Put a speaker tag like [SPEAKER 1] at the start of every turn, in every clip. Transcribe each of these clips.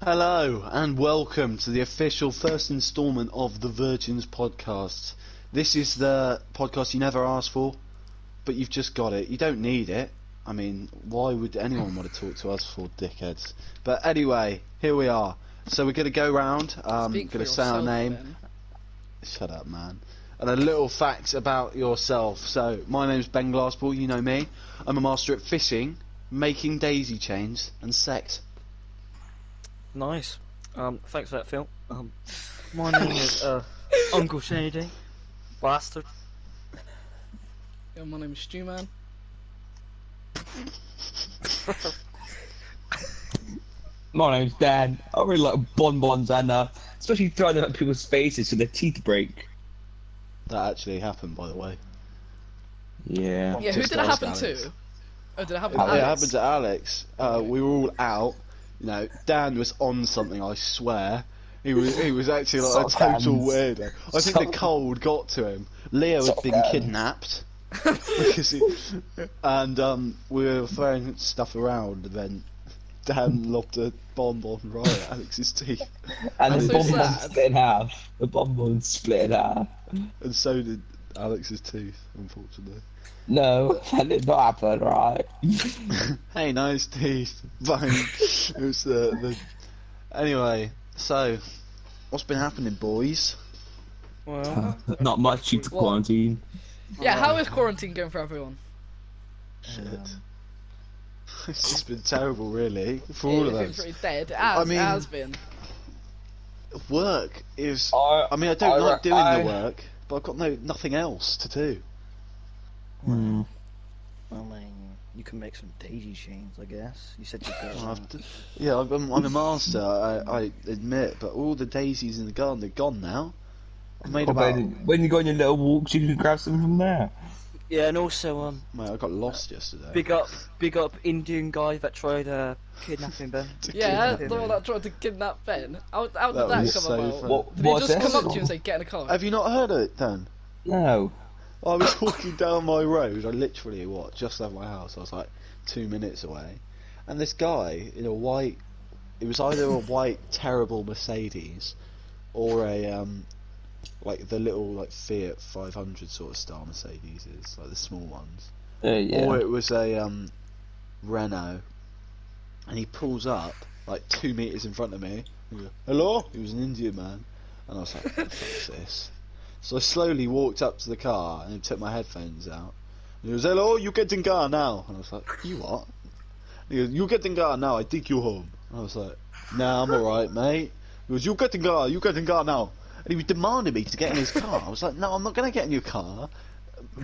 [SPEAKER 1] Hello and welcome to the official first instalment of the Virgins podcast. This is the podcast you never asked for, but you've just got it. You don't need it. I mean, why would anyone want to talk to us for dickheads? But anyway, here we are. So we're going to go round, going to say our name.
[SPEAKER 2] Then.
[SPEAKER 1] Shut up, man. And a little facts about yourself. So, my name's Ben Glassball, you know me. I'm a master at fishing, making daisy chains, and sex.
[SPEAKER 3] Nice. Thanks for that, Phil. My name is Uncle Shady. Bastard.
[SPEAKER 2] Yeah, my name is Stu Man.
[SPEAKER 4] My name's Dan. I really like bonbons and especially throwing them at people's faces so their teeth break.
[SPEAKER 1] That actually happened, by the way.
[SPEAKER 4] Yeah.
[SPEAKER 2] Yeah, who
[SPEAKER 1] Just
[SPEAKER 2] did it
[SPEAKER 1] ask
[SPEAKER 2] happen
[SPEAKER 1] Alex.
[SPEAKER 2] to? Oh, did it happen to
[SPEAKER 1] It
[SPEAKER 2] Alex?
[SPEAKER 1] happened to Alex. We were all out. You know, Dan was on something, I swear. He was actually like a total weirdo. I think the cold got to him. Leo had been kidnapped. And we were throwing stuff around, and then Dan lobbed a bonbon right at Alex's teeth.
[SPEAKER 4] And
[SPEAKER 2] That's
[SPEAKER 4] the
[SPEAKER 2] so
[SPEAKER 4] bonbon
[SPEAKER 2] sad.
[SPEAKER 4] split in half. The bonbon split in half.
[SPEAKER 1] And so did Alex's teeth, unfortunately.
[SPEAKER 4] No, that did not happen, right?
[SPEAKER 1] Hey, nice teeth. Bang. It was the. Anyway, so what's been happening, boys?
[SPEAKER 3] Well,
[SPEAKER 4] Not much due to
[SPEAKER 2] What?
[SPEAKER 4] quarantine.
[SPEAKER 2] Yeah, how is quarantine going for everyone?
[SPEAKER 1] Shit. It's just been terrible, really, for
[SPEAKER 2] Yeah,
[SPEAKER 1] all of
[SPEAKER 2] it's been
[SPEAKER 1] us.
[SPEAKER 2] pretty dead. It
[SPEAKER 1] I mean-
[SPEAKER 2] has been.
[SPEAKER 1] Work is. I mean, I don't like doing the work, but I've got nothing else to do.
[SPEAKER 4] Hmm.
[SPEAKER 3] I mean, you can make some daisy chains, I guess. You said you could.
[SPEAKER 1] Yeah, I'm a master. I admit, but all the daisies in the garden, they're gone now. I made about.
[SPEAKER 4] When you go on your little walks, you can grab some from there.
[SPEAKER 3] Yeah, and also,
[SPEAKER 1] Mate, I got lost yesterday.
[SPEAKER 3] big up Indian guy that tried kidnapping Ben.
[SPEAKER 2] Yeah,
[SPEAKER 1] kidnap
[SPEAKER 2] the one
[SPEAKER 1] me.
[SPEAKER 2] that tried to kidnap Ben. How did
[SPEAKER 1] That
[SPEAKER 2] that
[SPEAKER 1] was
[SPEAKER 2] come
[SPEAKER 1] so
[SPEAKER 2] about?
[SPEAKER 1] funny.
[SPEAKER 4] What-
[SPEAKER 2] Did he
[SPEAKER 4] what's
[SPEAKER 2] just
[SPEAKER 4] this?
[SPEAKER 2] come up to you and say, get in a car?
[SPEAKER 1] Have you not heard of it, Dan?
[SPEAKER 4] No.
[SPEAKER 1] I was walking down my road. I literally just left my house. I was like 2 minutes away, and this guy in a white. It was either a white terrible Mercedes, or a like the little like Fiat 500 sort of style Mercedes is like the small ones,
[SPEAKER 4] Yeah.
[SPEAKER 1] or it was a Renault, and he pulls up like 2 meters in front of me. He goes, hello? He was an Indian man, and I was like, what the fuck's this? So I slowly walked up to the car and took my headphones out. And he goes, hello, you get in car now. And I was like, you what? And he goes, you get in car now, I take you home. And I was like, nah, I'm alright, mate. He goes, you get in car now. And he was demanding me to get in his car. I was like, no, I'm not going to get in your car,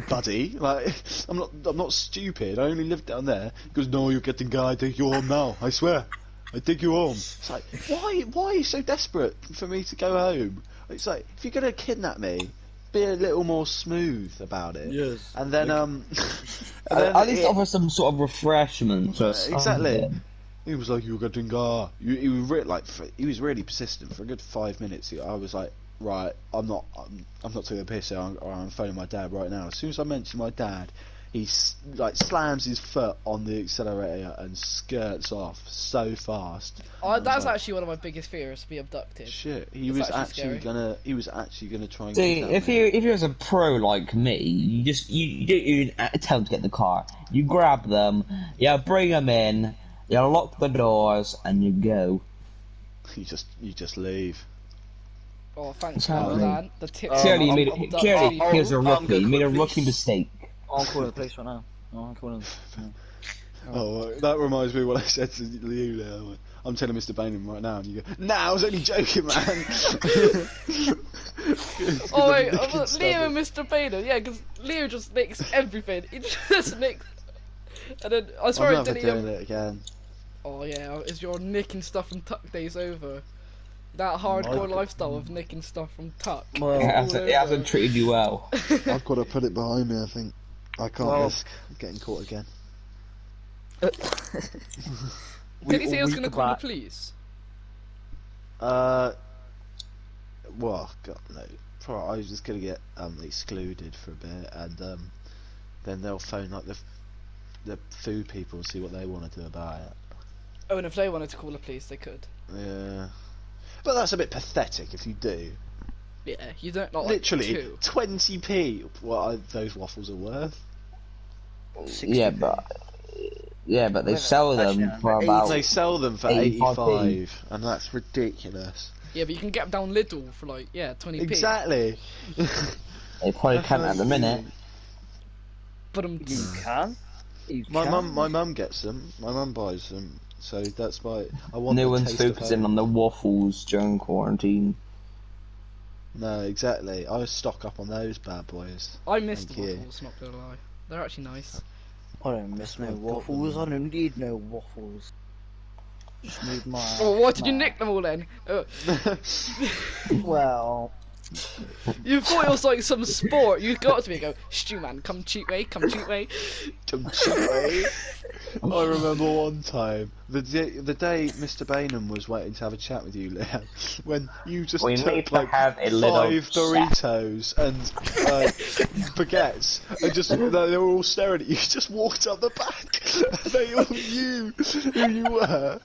[SPEAKER 1] buddy. Like, I'm not stupid. I only live down there. He goes, no, you get in car, I take you home now. I swear. I take you home. It's like, why are you so desperate for me to go home? It's like, if you're gonna kidnap me, be a little more smooth about it.
[SPEAKER 3] Yes.
[SPEAKER 1] And then
[SPEAKER 4] At least offer some sort of refreshment.
[SPEAKER 1] Exactly. He was like, "You got in car." He was really persistent for a good 5 minutes. I was like, "Right, I'm not taking a piss. I'm phoning my dad right now." As soon as I mention my dad, he slams his foot on the accelerator and skirts off so fast.
[SPEAKER 2] That's
[SPEAKER 1] like,
[SPEAKER 2] actually one of my biggest fears, to be abducted.
[SPEAKER 1] Shit,
[SPEAKER 2] It's
[SPEAKER 1] he was
[SPEAKER 2] actually scary.
[SPEAKER 1] actually gonna try and
[SPEAKER 4] See,
[SPEAKER 1] kidnap
[SPEAKER 4] if
[SPEAKER 1] me.
[SPEAKER 4] you was a pro like me, you don't even tell them to get in the car. You grab them, you bring them in, you lock the doors, and you go.
[SPEAKER 1] You just leave.
[SPEAKER 2] Oh, thanks,
[SPEAKER 4] Exactly.
[SPEAKER 2] Dan. The tip.
[SPEAKER 4] Clearly,
[SPEAKER 3] I'm-
[SPEAKER 4] here's a
[SPEAKER 3] I'm
[SPEAKER 4] rookie.
[SPEAKER 3] gonna
[SPEAKER 4] You made a
[SPEAKER 3] call the
[SPEAKER 4] rookie
[SPEAKER 3] police.
[SPEAKER 4] mistake.
[SPEAKER 3] I'm calling the police right now. I'm calling.
[SPEAKER 1] Oh, that reminds me of what I said to you there. I'm telling Mr. Bainham right now, and you go, "Nah, I was only joking, man."
[SPEAKER 2] Oh wait, Leo and Mr. Bader. Yeah, because Leo just nicks everything. He just nicks. And then I swear
[SPEAKER 1] I'm
[SPEAKER 2] I
[SPEAKER 1] never
[SPEAKER 2] didn't
[SPEAKER 1] doing
[SPEAKER 2] even.
[SPEAKER 1] it again.
[SPEAKER 2] Oh yeah, is your nicking stuff from Tuck days over? That hardcore
[SPEAKER 1] My-
[SPEAKER 2] lifestyle of nicking stuff from Tuck.
[SPEAKER 3] Well,
[SPEAKER 4] It hasn't treated you well.
[SPEAKER 1] I've got to put it behind me. I think I can't
[SPEAKER 3] Well-
[SPEAKER 1] risk getting caught again.
[SPEAKER 2] Did he say he was
[SPEAKER 3] we
[SPEAKER 2] gonna
[SPEAKER 3] could
[SPEAKER 2] call the
[SPEAKER 3] back-
[SPEAKER 2] police?
[SPEAKER 1] Well, God no. Probably I was just gonna get excluded for a bit, and then they'll phone like the food people and see what they want to do about it.
[SPEAKER 2] Oh, and if they wanted to call the police, they could.
[SPEAKER 1] Yeah. But that's a bit pathetic if you do.
[SPEAKER 2] Yeah, you don't not
[SPEAKER 1] Literally,
[SPEAKER 2] like
[SPEAKER 1] 20p what those waffles are worth.
[SPEAKER 3] 60p.
[SPEAKER 4] Yeah, but they
[SPEAKER 3] Well,
[SPEAKER 4] sell
[SPEAKER 3] actually,
[SPEAKER 4] them
[SPEAKER 3] no,
[SPEAKER 4] for
[SPEAKER 3] but
[SPEAKER 4] about.
[SPEAKER 1] They sell them for
[SPEAKER 4] 85p.
[SPEAKER 1] 85, and that's ridiculous.
[SPEAKER 2] Yeah, but you can get them down Lidl for like 20p.
[SPEAKER 1] Exactly.
[SPEAKER 4] They probably can't at the minute.
[SPEAKER 2] But
[SPEAKER 3] You can. You
[SPEAKER 1] My
[SPEAKER 3] can.
[SPEAKER 1] mum gets them. My mum buys them. So that's why I want.
[SPEAKER 4] No
[SPEAKER 1] the
[SPEAKER 4] one's
[SPEAKER 1] taste of
[SPEAKER 4] focusing
[SPEAKER 1] home.
[SPEAKER 4] on the waffles during quarantine.
[SPEAKER 1] No, exactly. I stock up on those bad boys.
[SPEAKER 2] I miss
[SPEAKER 1] Thank
[SPEAKER 2] the
[SPEAKER 1] you.
[SPEAKER 2] waffles, not gonna lie. They're actually nice.
[SPEAKER 3] I don't miss no
[SPEAKER 1] I've got
[SPEAKER 3] waffles.
[SPEAKER 1] them.
[SPEAKER 3] I don't need no waffles. Just need my.
[SPEAKER 2] Oh, why did you
[SPEAKER 3] my-
[SPEAKER 2] nick them all then?
[SPEAKER 3] Well,
[SPEAKER 2] You thought it was like some sport. You got to me and go, Stew man, come cheat way, come cheat way.
[SPEAKER 1] I remember one time, the day Mr. Bainham was waiting to have a chat with you, Liam, when you just
[SPEAKER 4] We need
[SPEAKER 1] took
[SPEAKER 4] to
[SPEAKER 1] like
[SPEAKER 4] have a little
[SPEAKER 1] 5 Doritos and baguettes, and just they were all staring at you. You just walked up the back. They all knew who you were.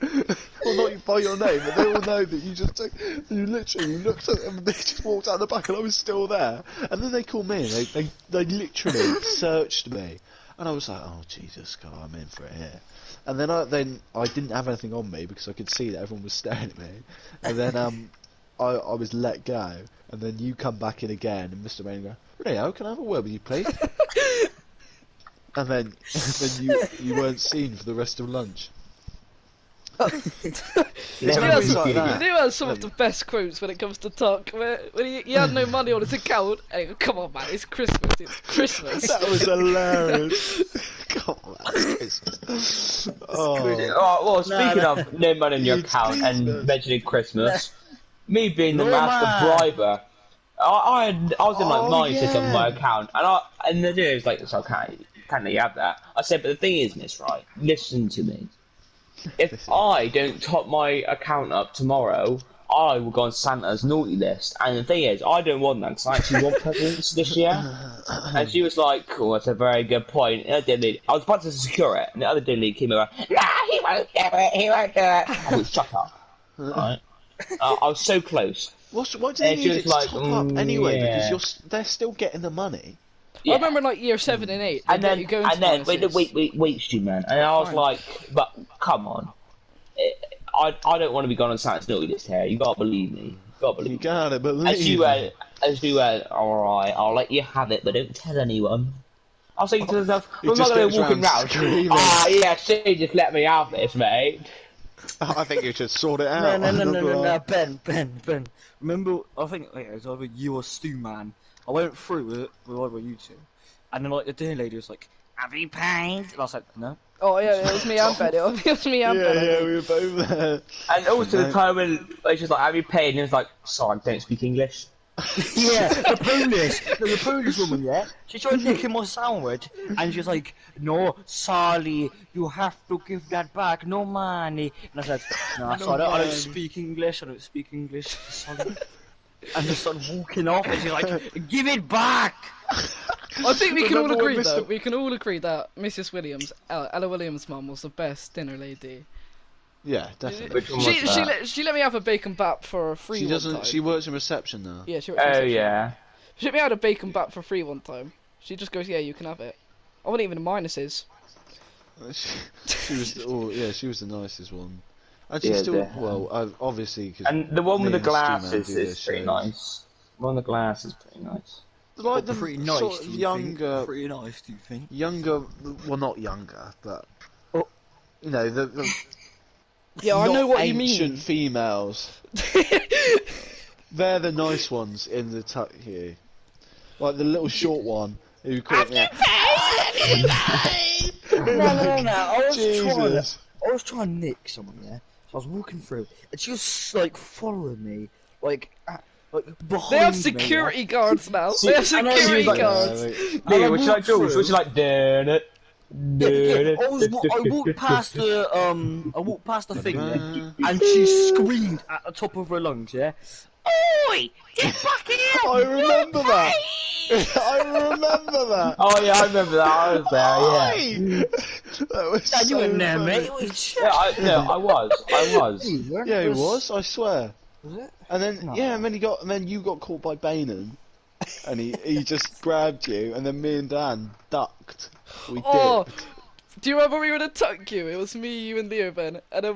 [SPEAKER 1] Well, not by your name, but they all know that you just took. You literally looked at them and they just walked out the back, and I was still there. And then they called me, and they literally searched me. And I was like, oh Jesus God, I'm in for it here. And then I didn't have anything on me because I could see that everyone was staring at me. And then I was let go. And then you come back in again, and Mr. Bain go, Rio, can I have a word with you, please? And then you weren't seen for the rest of lunch.
[SPEAKER 2] You know,
[SPEAKER 1] memories
[SPEAKER 2] some,
[SPEAKER 1] like that.
[SPEAKER 2] you know that's some of the best quotes when it comes to talk. When he had no money on his account, and he go, come on man, it's Christmas, it's Christmas.
[SPEAKER 1] That was hilarious. Come on, it's Christmas. Oh.
[SPEAKER 4] Oh, well, speaking
[SPEAKER 3] no.
[SPEAKER 4] of no money in your
[SPEAKER 1] It's
[SPEAKER 4] account and
[SPEAKER 1] Christmas.
[SPEAKER 4] mentioning Christmas, me being the
[SPEAKER 3] No,
[SPEAKER 4] master
[SPEAKER 3] man.
[SPEAKER 4] briber, I was in like
[SPEAKER 1] Oh,
[SPEAKER 4] minus on my
[SPEAKER 1] yeah.
[SPEAKER 4] account, and the dude was like, so can't let you have that. I said, but the thing is, miss, right, listen to me. If I don't top my account up tomorrow, I will go on Santa's naughty list. And the thing is, I don't want that because I actually want presents this year. And she was like, cool, that's a very good point. And I was about to secure it, and the other diddly came over, nah, he won't do it, he won't do it. I went, shut up. Right? I was so close.
[SPEAKER 1] Why do
[SPEAKER 4] Yeah,
[SPEAKER 1] they
[SPEAKER 4] she
[SPEAKER 1] need
[SPEAKER 4] was
[SPEAKER 1] it to
[SPEAKER 4] like,
[SPEAKER 1] top up anyway?
[SPEAKER 4] yeah.
[SPEAKER 1] Because they're still getting the money.
[SPEAKER 2] I remember in like year 7 and 8,
[SPEAKER 4] And then,
[SPEAKER 2] you go into
[SPEAKER 4] wait, Stu, man. And I was
[SPEAKER 2] Fine.
[SPEAKER 4] like, but come on. I don't want to be gone on Santa's naughty list here. You gotta believe me. You gotta believe
[SPEAKER 1] You
[SPEAKER 4] me.
[SPEAKER 1] gotta believe.
[SPEAKER 4] As you went, alright, I'll let you have it, but don't tell anyone. I was thinking to myself,
[SPEAKER 1] He
[SPEAKER 4] I'm not
[SPEAKER 1] just
[SPEAKER 4] going
[SPEAKER 1] goes
[SPEAKER 4] to walking
[SPEAKER 1] round
[SPEAKER 4] round.
[SPEAKER 1] screaming.
[SPEAKER 4] Ah, yeah, see, just let me have this, mate.
[SPEAKER 1] I think you should sort it out.
[SPEAKER 3] No, Ben. Remember, I think it was either you or Stu, man. I went through with either you two, and then like the dinner lady was like, "Have you paid?" And I was like, "No."
[SPEAKER 2] Oh yeah, it was me and Ben. It was me and Ben.
[SPEAKER 1] Yeah, we were both there.
[SPEAKER 4] And also the time when it's just like, have you paid? And it was like, sorry, I don't speak English.
[SPEAKER 3] Yeah, the Polish woman, yeah. She tried nicking my sandwich, and she's like, "No, Sally, you have to give that back. No money." And I said, "No, sorry, I don't speak English. Sorry." And just started walking off, and she's like, "Give it back."
[SPEAKER 2] I think we can all
[SPEAKER 1] Remember when
[SPEAKER 2] agree
[SPEAKER 1] Mr.
[SPEAKER 2] though. We can all agree that Mrs. Williams, Ella Williams' mum, was the best dinner lady.
[SPEAKER 1] Yeah, definitely.
[SPEAKER 4] Which one was that?
[SPEAKER 2] She let me have a bacon bat for free.
[SPEAKER 1] She
[SPEAKER 2] one
[SPEAKER 1] doesn't.
[SPEAKER 2] time.
[SPEAKER 1] She works in reception now.
[SPEAKER 2] Yeah, she works in
[SPEAKER 4] Oh,
[SPEAKER 2] reception.
[SPEAKER 4] yeah.
[SPEAKER 2] She let me have a bacon bat for free one time. She just goes, "Yeah, you can have it." I wasn't even a minuses.
[SPEAKER 1] She was. Oh, yeah, she was the nicest one. And she's
[SPEAKER 4] Yeah,
[SPEAKER 1] still.
[SPEAKER 4] definitely.
[SPEAKER 1] Well, obviously. Cause
[SPEAKER 4] And the one with the
[SPEAKER 1] me and Stu Man
[SPEAKER 4] glasses
[SPEAKER 1] do their
[SPEAKER 4] is pretty
[SPEAKER 1] shows.
[SPEAKER 4] nice. The one with the glass is pretty nice.
[SPEAKER 1] Like the
[SPEAKER 3] Pretty nice.
[SPEAKER 1] sort of
[SPEAKER 3] do you
[SPEAKER 1] younger.
[SPEAKER 3] think? Pretty nice, do you think?
[SPEAKER 1] Younger. Well, not younger, but.
[SPEAKER 3] Oh.
[SPEAKER 1] You know the
[SPEAKER 2] Yeah, I know
[SPEAKER 1] not
[SPEAKER 2] what you
[SPEAKER 1] ancient
[SPEAKER 2] mean.
[SPEAKER 1] females. They're the nice ones in the tuck here. Like the little short one who called me out.
[SPEAKER 3] No.
[SPEAKER 1] Jesus.
[SPEAKER 3] I was trying to nick someone, yeah. So I was walking through, and she was like following me, like behind
[SPEAKER 2] They have
[SPEAKER 3] me,
[SPEAKER 2] security guards now.
[SPEAKER 4] See,
[SPEAKER 2] They have
[SPEAKER 4] I know she
[SPEAKER 2] security
[SPEAKER 4] was like-
[SPEAKER 2] guards.
[SPEAKER 4] Lee, was she like
[SPEAKER 3] walked
[SPEAKER 4] Jules?
[SPEAKER 3] through.
[SPEAKER 4] Was she like, dun it?
[SPEAKER 3] Yeah, I walked past the thing, yeah, and she screamed at the top of her lungs, yeah. Oi! Get back here!
[SPEAKER 1] I remember that. I remember that.
[SPEAKER 4] Oh yeah, I remember that. I was there. Yeah.
[SPEAKER 1] Oi! That was
[SPEAKER 3] Dad, you
[SPEAKER 1] so
[SPEAKER 3] weren't there,
[SPEAKER 1] funny.
[SPEAKER 3] mate. It was
[SPEAKER 4] Yeah, I was.
[SPEAKER 3] You weren't.
[SPEAKER 1] Yeah, he
[SPEAKER 3] It
[SPEAKER 1] was. I swear.
[SPEAKER 3] Was it?
[SPEAKER 1] And then
[SPEAKER 3] No.
[SPEAKER 1] yeah, and then you got caught by Bainham, and he just grabbed you, and then me and Dan ducked. We
[SPEAKER 2] Oh,
[SPEAKER 1] dipped.
[SPEAKER 2] do you remember we were in a tuck queue? It was me, you, and Leo, Ben, and then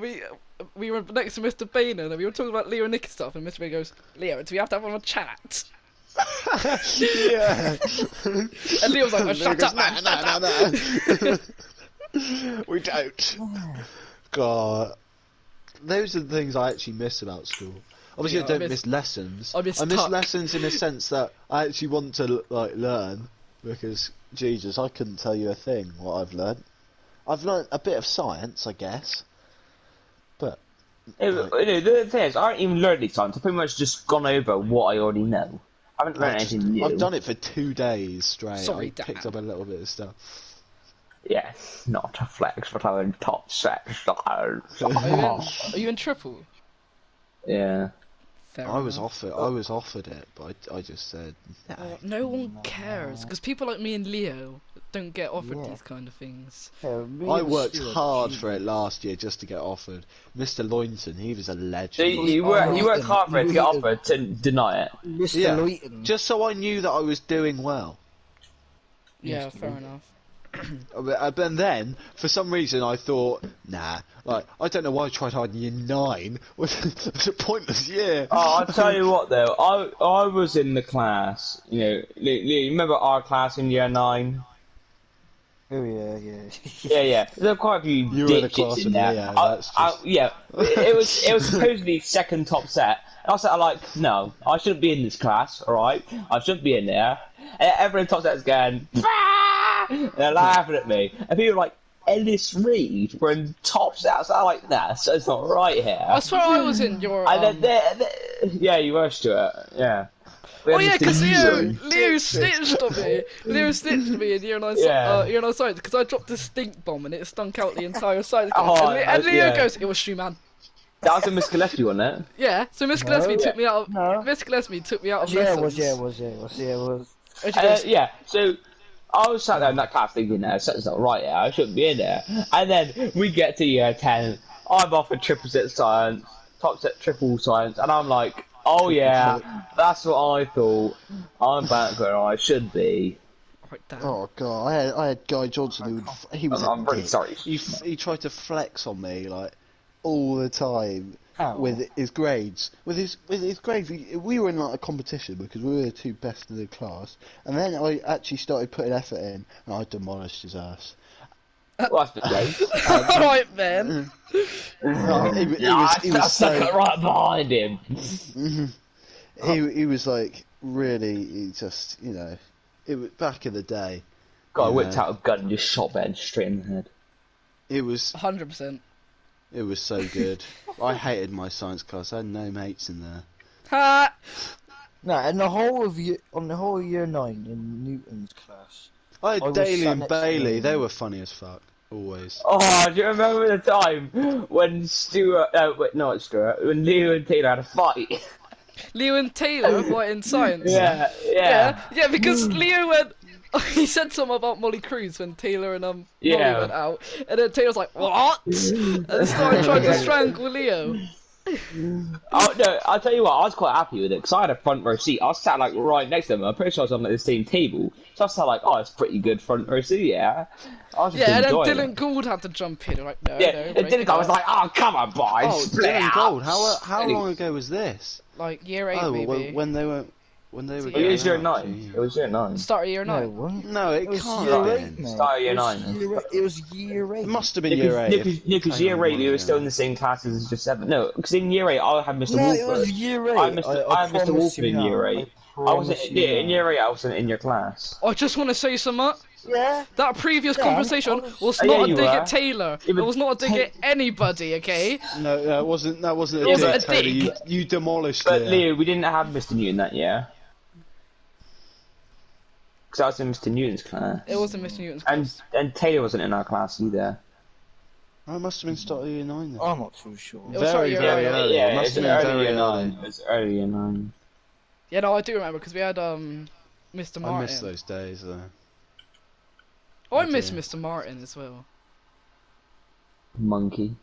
[SPEAKER 2] we were next to Mr. Boehner, and we were talking about Leo and Nick stuff, and Mr. Boehner goes, "Leo, do we have to have a chat?"
[SPEAKER 1] Yeah.
[SPEAKER 2] And Leo was like, "Oh, shut up, man, shut up."
[SPEAKER 1] No. We don't. God, those are the things I actually miss about school. Obviously,
[SPEAKER 2] Yeah,
[SPEAKER 1] I don't miss lessons.
[SPEAKER 2] I miss tuck.
[SPEAKER 1] lessons in the sense that I actually want to like learn, because Jesus, I couldn't tell you a thing what I've learned. I've learnt a bit of science, I guess, but
[SPEAKER 4] The thing is, I haven't even learned these times. I've pretty much just gone over what I already know. I haven't learned anything new.
[SPEAKER 1] I've done it for 2 days straight.
[SPEAKER 2] Sorry,
[SPEAKER 1] I picked
[SPEAKER 2] Dan.
[SPEAKER 1] up a little bit of stuff.
[SPEAKER 4] Yeah, not a flex, but I'm in top set.
[SPEAKER 2] Are you in triple?
[SPEAKER 4] Yeah.
[SPEAKER 2] Fair
[SPEAKER 1] I was
[SPEAKER 2] enough.
[SPEAKER 1] offered it, but I just said nah.
[SPEAKER 2] Oh, no one cares, because people like me and Leo don't get offered
[SPEAKER 3] Yeah.
[SPEAKER 2] these kind of things.
[SPEAKER 1] I worked hard for it last year just to get offered. Mr. Loynton, he was a
[SPEAKER 4] So
[SPEAKER 1] legend.
[SPEAKER 4] you worked hard for it to get offered to deny it.
[SPEAKER 3] Mr.
[SPEAKER 1] Yeah,
[SPEAKER 3] Layton.
[SPEAKER 1] just so I knew that I was doing well.
[SPEAKER 2] Yeah, fair enough.
[SPEAKER 1] But then, for some reason, I thought, nah. Like, I don't know why I tried hard in year 9. It was a pointless year.
[SPEAKER 4] Oh, I'll tell you what though, I was in the class, you remember our class in year 9?
[SPEAKER 3] Oh yeah.
[SPEAKER 4] Yeah. There were quite a few
[SPEAKER 1] You were in a
[SPEAKER 4] dipshits
[SPEAKER 1] class
[SPEAKER 4] in
[SPEAKER 1] with me,
[SPEAKER 4] there.
[SPEAKER 1] yeah, that's just-
[SPEAKER 4] Yeah, it was supposedly second top set. And I was like, no, I shouldn't be in this class, alright? I shouldn't be in there. And everyone in top set's going, "Ah!" and they're laughing at me. And people like, Ellis Reed were in top set. So I'm like, nah, so it's not right here.
[SPEAKER 2] I swear I was in your.
[SPEAKER 4] And then, yeah, you were, Stuart, yeah. We
[SPEAKER 2] Oh
[SPEAKER 4] had
[SPEAKER 2] yeah,
[SPEAKER 4] Mr.
[SPEAKER 2] because
[SPEAKER 4] Newton.
[SPEAKER 2] Leo snitched on me. Leo snitched on me in year 9
[SPEAKER 4] Yeah.
[SPEAKER 2] science because I dropped a stink bomb and it stunk out the entire side.
[SPEAKER 4] Oh,
[SPEAKER 2] and Leo
[SPEAKER 4] yeah.
[SPEAKER 2] goes, "It was you, man."
[SPEAKER 4] That was a Miss Gillespie, wasn't it?
[SPEAKER 2] Yeah. So Miss Gillespie took me out of.
[SPEAKER 3] No.
[SPEAKER 2] Miss Gillespie took me out of
[SPEAKER 3] Yeah,
[SPEAKER 2] lessons.
[SPEAKER 3] it was.
[SPEAKER 2] And she goes,
[SPEAKER 4] Yeah, so I was sat there in that class thinking, something's not right here, I shouldn't be in there. And then we get to year 10, I'm off at triple set science, top set triple science, and I'm like, oh yeah, that's what I thought, I'm back where I should be.
[SPEAKER 2] Right, damn.
[SPEAKER 1] Oh god, I had Guy Johnson he was
[SPEAKER 4] I'm
[SPEAKER 1] a
[SPEAKER 4] really
[SPEAKER 1] dick.
[SPEAKER 4] sorry.
[SPEAKER 1] He tried to flex on me like all the time
[SPEAKER 3] How?
[SPEAKER 1] with his grades. With his grades, we were in like a competition because we were the 2 best in the class. And then I actually started putting effort in, and I demolished his ass.
[SPEAKER 4] Well, that's a bit great.
[SPEAKER 2] Alright, man.
[SPEAKER 1] He was
[SPEAKER 4] stuck
[SPEAKER 1] so
[SPEAKER 4] right behind him.
[SPEAKER 1] he was like really he just it was back in the day.
[SPEAKER 4] God, I
[SPEAKER 1] Yeah.
[SPEAKER 4] whipped out a gun and just shot Ben straight in the head.
[SPEAKER 1] It was
[SPEAKER 2] 100%.
[SPEAKER 1] so good. I hated my science class. I had no mates in there.
[SPEAKER 2] Ha!
[SPEAKER 3] No, and the whole of year 9 in Newton's class.
[SPEAKER 1] I had
[SPEAKER 3] I was
[SPEAKER 1] Daly
[SPEAKER 3] sat
[SPEAKER 1] and
[SPEAKER 3] next to
[SPEAKER 1] Bailey.
[SPEAKER 3] them.
[SPEAKER 1] They were funny as fuck. Always.
[SPEAKER 4] Oh, do you remember the time when when Leo and Taylor had a fight?
[SPEAKER 2] Leo and Taylor were in science.
[SPEAKER 4] Yeah.
[SPEAKER 2] Yeah, because Leo went. He said something about Molly Cruz when Taylor and Molly
[SPEAKER 4] Yeah.
[SPEAKER 2] went out, and then Taylor's like, "What?" and started trying to strangle Leo.
[SPEAKER 4] Oh no! I'll tell you what. I was quite happy with it because I had a front row seat. I was sat like right next to them. I'm pretty sure I was on like, the same table, so I was sat like, "Oh, it's pretty good front row seat." Yeah. I was just
[SPEAKER 2] Yeah, and then
[SPEAKER 4] enjoying
[SPEAKER 2] Dylan
[SPEAKER 4] it.
[SPEAKER 2] Gould had to jump in. Like, no,
[SPEAKER 4] Yeah,
[SPEAKER 2] no,
[SPEAKER 4] and
[SPEAKER 2] break it
[SPEAKER 4] Dylan, I was
[SPEAKER 2] up.
[SPEAKER 4] like, "Oh, come on, boys,
[SPEAKER 1] Oh,
[SPEAKER 4] split
[SPEAKER 1] Dylan
[SPEAKER 4] out."
[SPEAKER 1] Gold. How long ago was this?
[SPEAKER 2] like year 8
[SPEAKER 1] Oh,
[SPEAKER 2] maybe.
[SPEAKER 1] when they were
[SPEAKER 2] It
[SPEAKER 4] It
[SPEAKER 1] going
[SPEAKER 4] was year
[SPEAKER 1] out,
[SPEAKER 4] 9. It was year 9.
[SPEAKER 2] Start of year 9.
[SPEAKER 3] No, it wasn't.
[SPEAKER 1] No, it
[SPEAKER 3] was
[SPEAKER 1] can't
[SPEAKER 3] year
[SPEAKER 1] have
[SPEAKER 3] 8,
[SPEAKER 1] been.
[SPEAKER 3] mate.
[SPEAKER 4] Start of year
[SPEAKER 3] It was
[SPEAKER 4] 9.
[SPEAKER 3] It was year 8.
[SPEAKER 1] It must have been year 8.
[SPEAKER 4] Because year 8 we were still in the same classes as just 7. No, because in year 8 I had Mr.
[SPEAKER 3] No,
[SPEAKER 4] Wolford.
[SPEAKER 3] it was year 8.
[SPEAKER 4] I had Mr.
[SPEAKER 3] promise
[SPEAKER 4] Wolford
[SPEAKER 3] you
[SPEAKER 4] in year
[SPEAKER 3] now,
[SPEAKER 4] 8. I wasn't. Yeah, in year 8 I wasn't in your class.
[SPEAKER 2] I just want to say something.
[SPEAKER 3] Yeah.
[SPEAKER 2] That previous
[SPEAKER 3] Yeah,
[SPEAKER 2] conversation
[SPEAKER 3] I was-
[SPEAKER 2] was
[SPEAKER 4] Oh, yeah,
[SPEAKER 2] not a
[SPEAKER 4] you
[SPEAKER 2] dig
[SPEAKER 4] were.
[SPEAKER 2] at Taylor.
[SPEAKER 4] Yeah,
[SPEAKER 2] It
[SPEAKER 4] but
[SPEAKER 2] was not a dig at anybody, okay?
[SPEAKER 1] No, that wasn't a
[SPEAKER 2] It wasn't
[SPEAKER 1] dig,
[SPEAKER 2] a
[SPEAKER 1] Taylor.
[SPEAKER 2] dig.
[SPEAKER 1] You demolished
[SPEAKER 4] But
[SPEAKER 1] it.
[SPEAKER 4] Leo, we didn't have Mr. Newton that year. Because I was in Mr. Newton's class.
[SPEAKER 2] It wasn't Mr. Newton's
[SPEAKER 4] And
[SPEAKER 2] class.
[SPEAKER 4] and Taylor wasn't in our class either.
[SPEAKER 1] I must have been start of year 9 then.
[SPEAKER 3] I'm not too sure.
[SPEAKER 2] It was sort of
[SPEAKER 1] Very,
[SPEAKER 2] year
[SPEAKER 1] very
[SPEAKER 2] nine.
[SPEAKER 1] early.
[SPEAKER 4] Yeah,
[SPEAKER 1] It must
[SPEAKER 4] it's
[SPEAKER 1] have been
[SPEAKER 4] early
[SPEAKER 1] very
[SPEAKER 4] year
[SPEAKER 1] early.
[SPEAKER 4] 9. It's early year 9.
[SPEAKER 2] Yeah, no, I do remember because we had Mr. Martin.
[SPEAKER 1] I miss those days though.
[SPEAKER 2] Oh, I
[SPEAKER 1] I
[SPEAKER 2] miss
[SPEAKER 1] do.
[SPEAKER 2] Mr. Martin as well.
[SPEAKER 4] Monkey.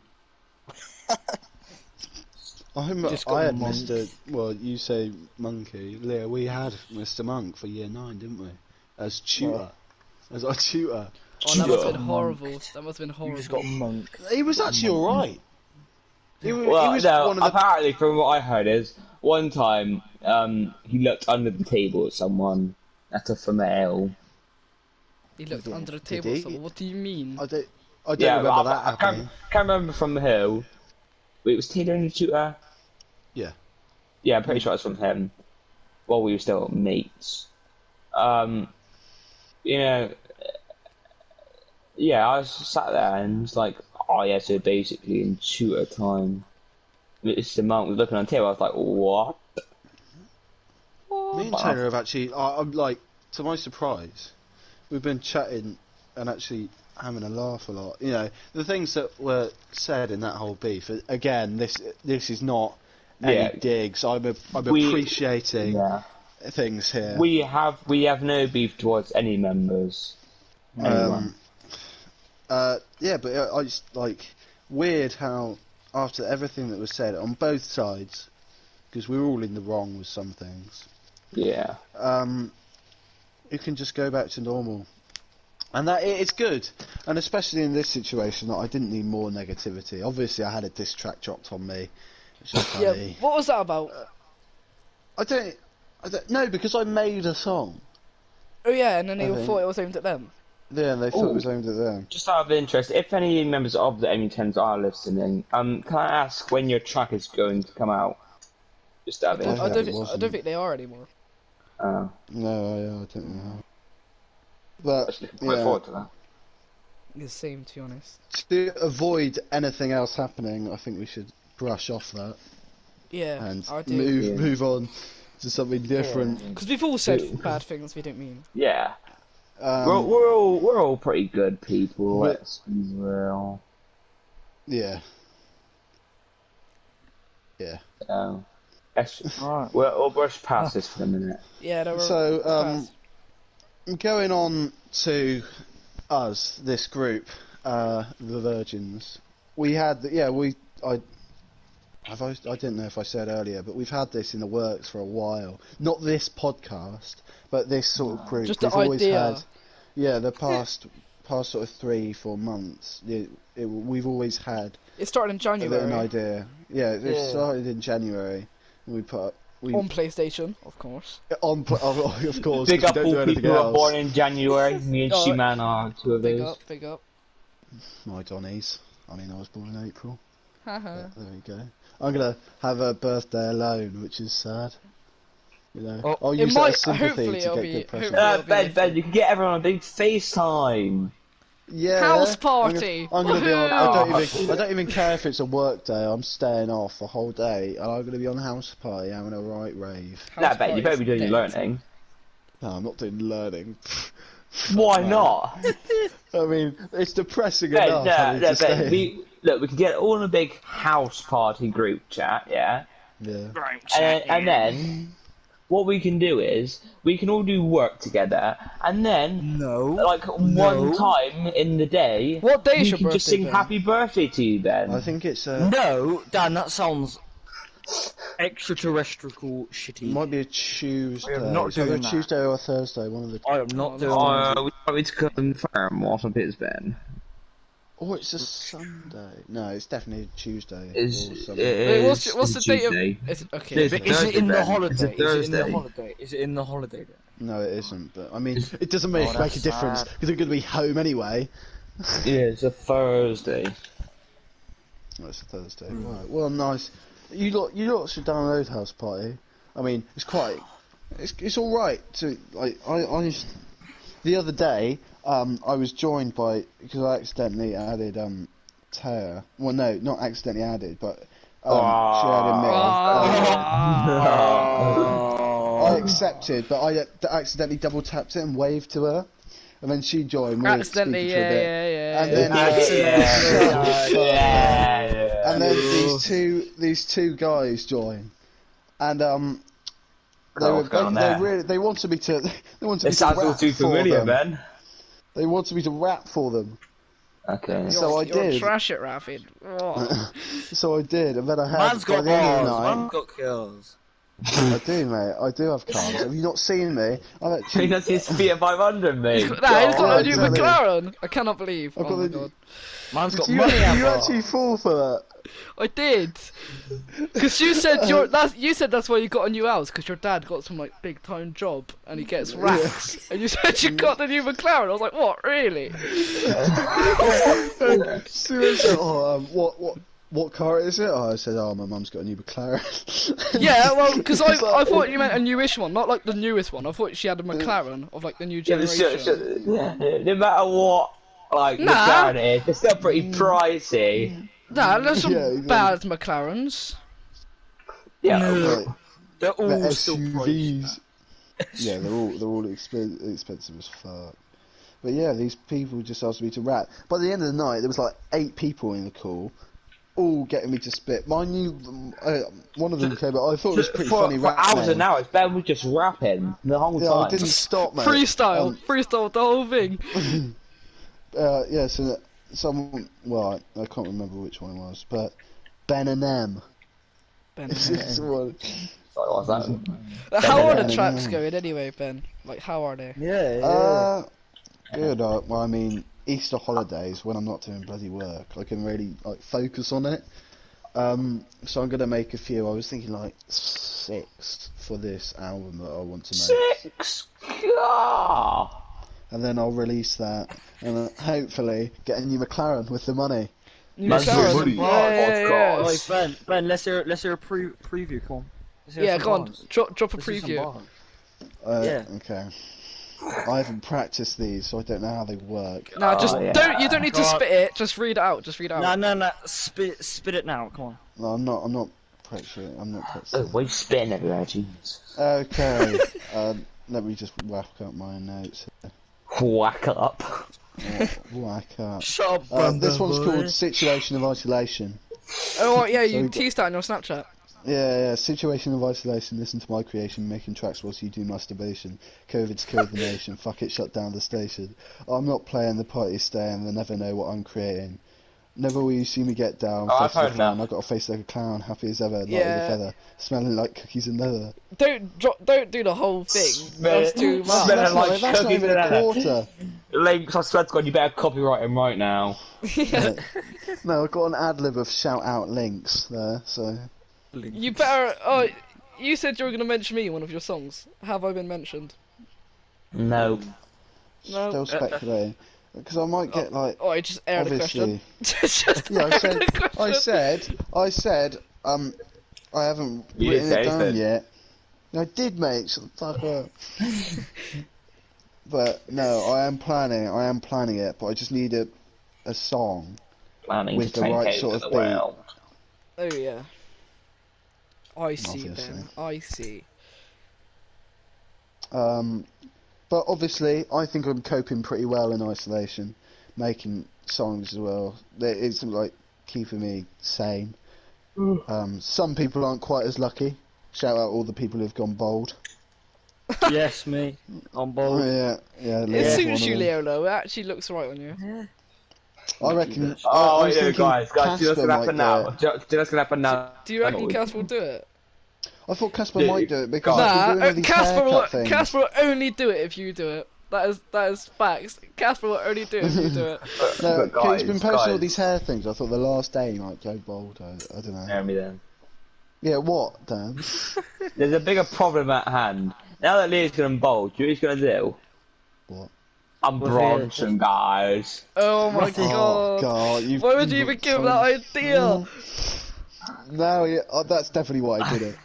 [SPEAKER 3] Just got
[SPEAKER 1] I had
[SPEAKER 3] Monk.
[SPEAKER 1] Mr. Well, you say Monkey. Leah, we had Mr. Monk for year 9, didn't we? As tutor. As our tutor.
[SPEAKER 2] Oh, that must have been
[SPEAKER 3] Monk.
[SPEAKER 2] horrible. That must have been
[SPEAKER 3] You
[SPEAKER 2] horrible.
[SPEAKER 3] just got Monk.
[SPEAKER 1] He was actually alright. He
[SPEAKER 4] Well,
[SPEAKER 1] was
[SPEAKER 4] no,
[SPEAKER 1] one of the...
[SPEAKER 4] apparently from what I heard is, one time, he looked under the table at someone at a female.
[SPEAKER 2] He looked
[SPEAKER 3] Yeah.
[SPEAKER 2] under the
[SPEAKER 1] Did
[SPEAKER 2] table.
[SPEAKER 1] he?
[SPEAKER 2] So what do you mean?
[SPEAKER 1] I don't
[SPEAKER 4] Yeah,
[SPEAKER 1] remember
[SPEAKER 4] but
[SPEAKER 1] that
[SPEAKER 4] I
[SPEAKER 1] happening.
[SPEAKER 4] can't remember from who. Wait, was Taylor in the tutor?
[SPEAKER 1] Yeah.
[SPEAKER 4] Yeah, I'm pretty sure it's from him. While we were still mates. You know, yeah, I was sat there and was like, oh yeah, so basically in tutor time, Mr. Monk was looking on the table, I was like, what?
[SPEAKER 1] Me and Taylor have actually, I'm like, to my surprise, we've been chatting and actually having a laugh a lot. You know, the things that were said in that whole beef. Again, this is not any
[SPEAKER 4] Yeah.
[SPEAKER 1] digs. I'm
[SPEAKER 4] We-
[SPEAKER 1] appreciating
[SPEAKER 4] Yeah.
[SPEAKER 1] things here.
[SPEAKER 4] We have no beef towards any members. Anyone.
[SPEAKER 1] Yeah, but I just like weird how after everything that was said on both sides, because we were all in the wrong with some things.
[SPEAKER 4] Yeah.
[SPEAKER 1] You can just go back to normal, and that it's good. And especially in this situation, that I didn't need more negativity. Obviously, I had a diss track dropped on me, which is
[SPEAKER 2] Yeah,
[SPEAKER 1] funny.
[SPEAKER 2] what was that about?
[SPEAKER 1] I don't know because I made a song.
[SPEAKER 2] Oh yeah, and then they
[SPEAKER 1] I
[SPEAKER 2] all
[SPEAKER 1] think-
[SPEAKER 2] thought it was aimed at them.
[SPEAKER 1] Yeah, and they thought
[SPEAKER 4] Ooh.
[SPEAKER 1] it was aimed at them.
[SPEAKER 4] Just out of interest, if any members of the MU10s are listening, can I ask when your track is going to come out? Just out of
[SPEAKER 2] I
[SPEAKER 1] don't-
[SPEAKER 4] interest.
[SPEAKER 2] don't,
[SPEAKER 1] it
[SPEAKER 2] think, I
[SPEAKER 1] wasn't.
[SPEAKER 2] don't think they are anymore.
[SPEAKER 1] No, I don't know. But
[SPEAKER 4] Actually, quite
[SPEAKER 1] yeah,
[SPEAKER 4] forward to that.
[SPEAKER 2] The same, to be honest.
[SPEAKER 1] to avoid anything else happening, I think we should brush off that
[SPEAKER 2] Yeah,
[SPEAKER 1] and
[SPEAKER 2] I do.
[SPEAKER 1] move on to something different.
[SPEAKER 2] Because we've all said bad things we didn't mean.
[SPEAKER 4] Yeah. We're all pretty good people.
[SPEAKER 1] We're-
[SPEAKER 4] Let's be real.
[SPEAKER 1] Yeah. Yeah.
[SPEAKER 3] Right.
[SPEAKER 4] We'll brush past this for a minute.
[SPEAKER 2] Yeah, they were
[SPEAKER 1] So,
[SPEAKER 2] fast.
[SPEAKER 1] going on to us, this group, the Virgins. We had, I didn't know if I said earlier, but we've had this in the works for a while. Not this podcast, but this sort of group.
[SPEAKER 2] Just the
[SPEAKER 1] We've always
[SPEAKER 2] idea.
[SPEAKER 1] had, the past sort of 3-4 months. We've always had
[SPEAKER 2] It started in
[SPEAKER 1] a bit of
[SPEAKER 2] January
[SPEAKER 1] an idea. Yeah, it
[SPEAKER 3] Yeah.
[SPEAKER 1] started in January. And we
[SPEAKER 2] on PlayStation, of course.
[SPEAKER 1] of course.
[SPEAKER 4] Big
[SPEAKER 1] 'cause
[SPEAKER 4] up
[SPEAKER 1] we don't
[SPEAKER 4] all
[SPEAKER 1] do anything
[SPEAKER 4] people who are
[SPEAKER 1] else.
[SPEAKER 4] born in January. Me and
[SPEAKER 2] Oh,
[SPEAKER 4] She-Man are two of
[SPEAKER 2] Big
[SPEAKER 4] those.
[SPEAKER 2] up, big up.
[SPEAKER 1] My Donnies. I mean, I was born in April.
[SPEAKER 2] Haha.
[SPEAKER 1] There you go. I'm gonna have a birthday alone, which is sad. You know,
[SPEAKER 3] Oh,
[SPEAKER 1] I'll
[SPEAKER 2] it
[SPEAKER 1] use that
[SPEAKER 2] might-
[SPEAKER 1] as sympathy
[SPEAKER 2] hopefully
[SPEAKER 1] to
[SPEAKER 2] it'll
[SPEAKER 1] get
[SPEAKER 2] be-
[SPEAKER 1] good presents.
[SPEAKER 2] hopefully-
[SPEAKER 4] Ben, you can get everyone on a big FaceTime.
[SPEAKER 1] Yeah.
[SPEAKER 2] House party!
[SPEAKER 1] I'm gonna be on.
[SPEAKER 2] Woohoo!
[SPEAKER 1] I don't even care if it's a work day. I'm staying off the whole day, and I'm gonna be on house party having a right rave.
[SPEAKER 4] Nah, Ben, you better be doing your
[SPEAKER 2] House
[SPEAKER 4] learning.
[SPEAKER 1] No, I'm not doing learning.
[SPEAKER 4] Why
[SPEAKER 1] man.
[SPEAKER 4] not?
[SPEAKER 1] I mean, it's depressing
[SPEAKER 4] Ben,
[SPEAKER 1] enough having to
[SPEAKER 4] Ben,
[SPEAKER 1] stay.
[SPEAKER 4] we can get all in a big house party group chat, yeah?
[SPEAKER 1] Yeah.
[SPEAKER 4] And then what we can do is we can all do work together, and then
[SPEAKER 3] No.
[SPEAKER 4] like one time in the day,
[SPEAKER 2] What day is
[SPEAKER 4] we
[SPEAKER 2] your
[SPEAKER 4] can just
[SPEAKER 2] birthday,
[SPEAKER 4] sing
[SPEAKER 2] Ben?
[SPEAKER 4] happy birthday to you, Ben.
[SPEAKER 1] I think it's
[SPEAKER 3] No, Dan, that sounds extraterrestrial shitty.
[SPEAKER 1] it might be a Tuesday.
[SPEAKER 3] I am not
[SPEAKER 1] It's either
[SPEAKER 3] doing
[SPEAKER 1] a
[SPEAKER 3] that.
[SPEAKER 1] Tuesday or a Thursday. One of the.
[SPEAKER 3] I am not
[SPEAKER 2] Oh,
[SPEAKER 3] doing
[SPEAKER 2] that's-
[SPEAKER 3] that.
[SPEAKER 4] We want me to confirm what it is, Ben.
[SPEAKER 1] Oh, it's a Sunday. No, it's definitely a Tuesday.
[SPEAKER 4] Is
[SPEAKER 1] or something.
[SPEAKER 2] Wait, what's the date of?
[SPEAKER 4] Tuesday.
[SPEAKER 2] Is it, okay.
[SPEAKER 4] Is
[SPEAKER 3] But is it in the
[SPEAKER 4] Ben.
[SPEAKER 3] holiday?
[SPEAKER 4] It's a
[SPEAKER 3] Is it in the
[SPEAKER 4] Thursday.
[SPEAKER 3] holiday? Is it in the holiday then?
[SPEAKER 1] No, it isn't. But I mean, it doesn't make
[SPEAKER 3] that's
[SPEAKER 1] a difference
[SPEAKER 3] sad.
[SPEAKER 1] because we're going to be home anyway.
[SPEAKER 4] Yeah, it's a Thursday.
[SPEAKER 1] Oh, it's a Thursday. Right. Well, nice. You lot should download House Party. I mean, it's all right to like. I just, the other day, I was joined by because I accidentally added Taya. Well, no, not accidentally added, but she added me. I accepted, but I accidentally double tapped it and waved to her, and then she joined. We were
[SPEAKER 2] Accidentally,
[SPEAKER 1] speaking for a
[SPEAKER 2] yeah,
[SPEAKER 1] bit.
[SPEAKER 2] yeah, yeah.
[SPEAKER 1] And then, and then these two guys join, and they wanted me to
[SPEAKER 4] It sounds all
[SPEAKER 1] rap
[SPEAKER 4] too
[SPEAKER 1] for
[SPEAKER 4] familiar,
[SPEAKER 1] them.
[SPEAKER 4] Ben.
[SPEAKER 1] They wanted me to rap for them,
[SPEAKER 4] Okay.
[SPEAKER 1] so I
[SPEAKER 2] You're
[SPEAKER 1] did.
[SPEAKER 2] trash at rapping. Oh.
[SPEAKER 1] So I did, and then I had
[SPEAKER 3] Man's
[SPEAKER 1] by
[SPEAKER 3] got
[SPEAKER 1] the end of the
[SPEAKER 3] bars.
[SPEAKER 1] night.
[SPEAKER 3] Man's got kills.
[SPEAKER 1] I do, mate. I do have cars. Have you not seen me? I've
[SPEAKER 4] He
[SPEAKER 1] actually.
[SPEAKER 4] does his Fiat 500, mate.
[SPEAKER 2] He's got a new
[SPEAKER 1] exactly.
[SPEAKER 2] McLaren. I cannot believe.
[SPEAKER 1] I've
[SPEAKER 2] Oh
[SPEAKER 1] got
[SPEAKER 2] my
[SPEAKER 1] the-
[SPEAKER 2] god.
[SPEAKER 3] Man's got
[SPEAKER 1] You,
[SPEAKER 3] money.
[SPEAKER 1] you actually fall for that.
[SPEAKER 2] I did. Because you said you said that's why you got a new house, because your dad got some like big time job and he gets racks. And you said you got the new McLaren. I was like, what, really?
[SPEAKER 1] Seriously, what car is it? Oh, I said, oh, my mum's got a new McLaren.
[SPEAKER 2] Yeah, well, because I thought you meant a newish one, not like the newest one. I thought she had a McLaren of like the new generation.
[SPEAKER 4] No matter what, like,
[SPEAKER 2] Nah.
[SPEAKER 4] McLaren is, they're still pretty pricey.
[SPEAKER 2] Nah, there's some
[SPEAKER 1] Yeah, exactly.
[SPEAKER 2] bad McLarens.
[SPEAKER 4] Yeah.
[SPEAKER 1] Like,
[SPEAKER 3] They're all
[SPEAKER 1] the
[SPEAKER 3] still
[SPEAKER 1] SUVs. Yeah, they're all expensive as fuck. But yeah, these people just asked me to rap. By the end of the night, there was like 8 people in the call, all getting me to spit. Mind you, one of them came up. I thought it was pretty funny
[SPEAKER 4] For
[SPEAKER 1] rap.
[SPEAKER 4] hours and hours, Ben was just rapping the whole
[SPEAKER 1] Yeah,
[SPEAKER 4] time.
[SPEAKER 1] I didn't stop, mate.
[SPEAKER 2] Freestyle, freestyle the whole thing.
[SPEAKER 1] Yeah, so someone, well, I can't remember which one it was, but Ben and M.
[SPEAKER 2] Ben,
[SPEAKER 1] This is one.
[SPEAKER 4] Sorry, what's that?
[SPEAKER 2] how are the
[SPEAKER 1] Ben.
[SPEAKER 2] tracks going anyway, Ben? Like, how are they?
[SPEAKER 3] Yeah.
[SPEAKER 1] Good. Well, I mean, Easter holidays when I'm not doing bloody work, I can really like focus on it. So I'm gonna make a few. I was thinking like 6 for this album that I want to make.
[SPEAKER 4] 6? God.
[SPEAKER 1] And then I'll release that, and hopefully get a new McLaren with the money.
[SPEAKER 2] New
[SPEAKER 4] That's
[SPEAKER 2] McLaren.
[SPEAKER 4] good money.
[SPEAKER 2] Yeah.
[SPEAKER 3] Right, Ben, let's hear a preview. Come on. Let's hear
[SPEAKER 2] Yeah,
[SPEAKER 3] some
[SPEAKER 2] go on.
[SPEAKER 3] bars.
[SPEAKER 2] Drop a
[SPEAKER 3] Let's hear some
[SPEAKER 2] preview.
[SPEAKER 3] bars. Yeah.
[SPEAKER 1] Okay. I haven't practiced these, so I don't know how they work.
[SPEAKER 2] No, just
[SPEAKER 4] Oh, yeah.
[SPEAKER 2] don't. You don't need to
[SPEAKER 3] Go on.
[SPEAKER 2] spit it. Just read it out. Just read it out.
[SPEAKER 3] No. Spit it now. Come on.
[SPEAKER 1] No, I'm not practicing. I'm not
[SPEAKER 4] Oh,
[SPEAKER 1] practicing.
[SPEAKER 4] why are you spitting everywhere, Jesus?
[SPEAKER 1] Okay. Let me just whack up my notes.
[SPEAKER 4] Whack up.
[SPEAKER 1] Whack up.
[SPEAKER 3] Shut up,
[SPEAKER 1] This one's called Situation of Isolation.
[SPEAKER 2] Oh yeah,
[SPEAKER 1] So
[SPEAKER 2] you
[SPEAKER 1] we got-
[SPEAKER 2] teased that on your Snapchat.
[SPEAKER 1] Yeah, Situation of Isolation. Listen to my creation, making tracks whilst you do masturbation. COVID's killed the nation. Fuck it, shut down the station. I'm not playing, the party's staying. They never know what I'm creating. Never will you see me get down.
[SPEAKER 4] Oh, I've
[SPEAKER 1] face to the
[SPEAKER 4] heard
[SPEAKER 1] fan.
[SPEAKER 4] that.
[SPEAKER 1] I've got a face like a clown, happy as ever, light as
[SPEAKER 2] Yeah.
[SPEAKER 1] a feather, smelling like cookies and leather.
[SPEAKER 2] Don't do the whole thing.
[SPEAKER 4] Smell
[SPEAKER 2] That's
[SPEAKER 4] it.
[SPEAKER 2] too
[SPEAKER 4] Smell
[SPEAKER 2] much.
[SPEAKER 4] it.
[SPEAKER 1] That's
[SPEAKER 4] like
[SPEAKER 1] not
[SPEAKER 4] cookies
[SPEAKER 1] even
[SPEAKER 4] and
[SPEAKER 1] a
[SPEAKER 4] leather.
[SPEAKER 1] quarter.
[SPEAKER 4] Links, I swear to God, you better copyright him right now.
[SPEAKER 2] Yeah.
[SPEAKER 1] No, I've got an ad lib of shout out links there, so.
[SPEAKER 2] You better. Oh, you said you were gonna mention me in one of your songs. Have I been mentioned?
[SPEAKER 4] No.
[SPEAKER 2] No.
[SPEAKER 1] Still speculating. Because I might get like.
[SPEAKER 2] Oh, I just aired a
[SPEAKER 1] Obviously.
[SPEAKER 2] question. Just
[SPEAKER 1] Yeah,
[SPEAKER 2] aired a question.
[SPEAKER 1] I said, I haven't
[SPEAKER 4] You
[SPEAKER 1] written
[SPEAKER 4] didn't
[SPEAKER 1] it
[SPEAKER 4] say
[SPEAKER 1] down
[SPEAKER 4] anything.
[SPEAKER 1] yet. I did, mate. Shut the fuck up. But no, I am planning it. But I just need a song.
[SPEAKER 4] Planning
[SPEAKER 1] With
[SPEAKER 4] to
[SPEAKER 1] the
[SPEAKER 4] take
[SPEAKER 1] right
[SPEAKER 4] over
[SPEAKER 1] sort of
[SPEAKER 4] the
[SPEAKER 1] beat.
[SPEAKER 4] world.
[SPEAKER 2] Oh yeah. I see,
[SPEAKER 1] Obviously.
[SPEAKER 2] Ben. I see.
[SPEAKER 1] But obviously, I think I'm coping pretty well in isolation, making songs as well. It's like keeping me sane. Some people aren't quite as lucky. Shout out all the people who've gone bold.
[SPEAKER 3] Yes, me. On
[SPEAKER 1] Oh,
[SPEAKER 3] board.
[SPEAKER 1] yeah.
[SPEAKER 2] It
[SPEAKER 1] Leo's one
[SPEAKER 2] suits
[SPEAKER 1] of
[SPEAKER 2] you,
[SPEAKER 1] them.
[SPEAKER 2] Leo. Though it actually looks right on you.
[SPEAKER 1] I reckon.
[SPEAKER 4] Oh,
[SPEAKER 1] I was
[SPEAKER 4] yeah,
[SPEAKER 1] thinking
[SPEAKER 4] guys, do you know what's
[SPEAKER 1] Casper
[SPEAKER 4] gonna
[SPEAKER 1] might
[SPEAKER 4] happen
[SPEAKER 1] do
[SPEAKER 4] now?
[SPEAKER 1] it.
[SPEAKER 4] Do you know what's gonna happen now?
[SPEAKER 2] Do you reckon Casper will do it?
[SPEAKER 1] I thought Casper
[SPEAKER 4] Dude,
[SPEAKER 1] might do it because
[SPEAKER 4] guys.
[SPEAKER 1] he's been doing all
[SPEAKER 2] Nah,
[SPEAKER 1] these
[SPEAKER 2] Casper will.
[SPEAKER 1] haircut things.
[SPEAKER 2] Casper will only do it if you do it. That is facts. Casper will only do it if you do it.
[SPEAKER 1] No,
[SPEAKER 4] But
[SPEAKER 1] he's been posting all
[SPEAKER 4] guys.
[SPEAKER 1] these hair things. I thought the last day he might go bold. I don't know.
[SPEAKER 4] Hear me then.
[SPEAKER 1] Yeah, what, Dan?
[SPEAKER 4] There's a bigger problem at hand. Now that Lee's gonna bold, you know what he's gonna do?
[SPEAKER 1] What?
[SPEAKER 4] I'm Bronson, guys.
[SPEAKER 2] Oh my
[SPEAKER 1] Oh
[SPEAKER 2] god.
[SPEAKER 1] God!
[SPEAKER 2] Why would you even give him that idea?
[SPEAKER 1] No, yeah, that's definitely why I did it.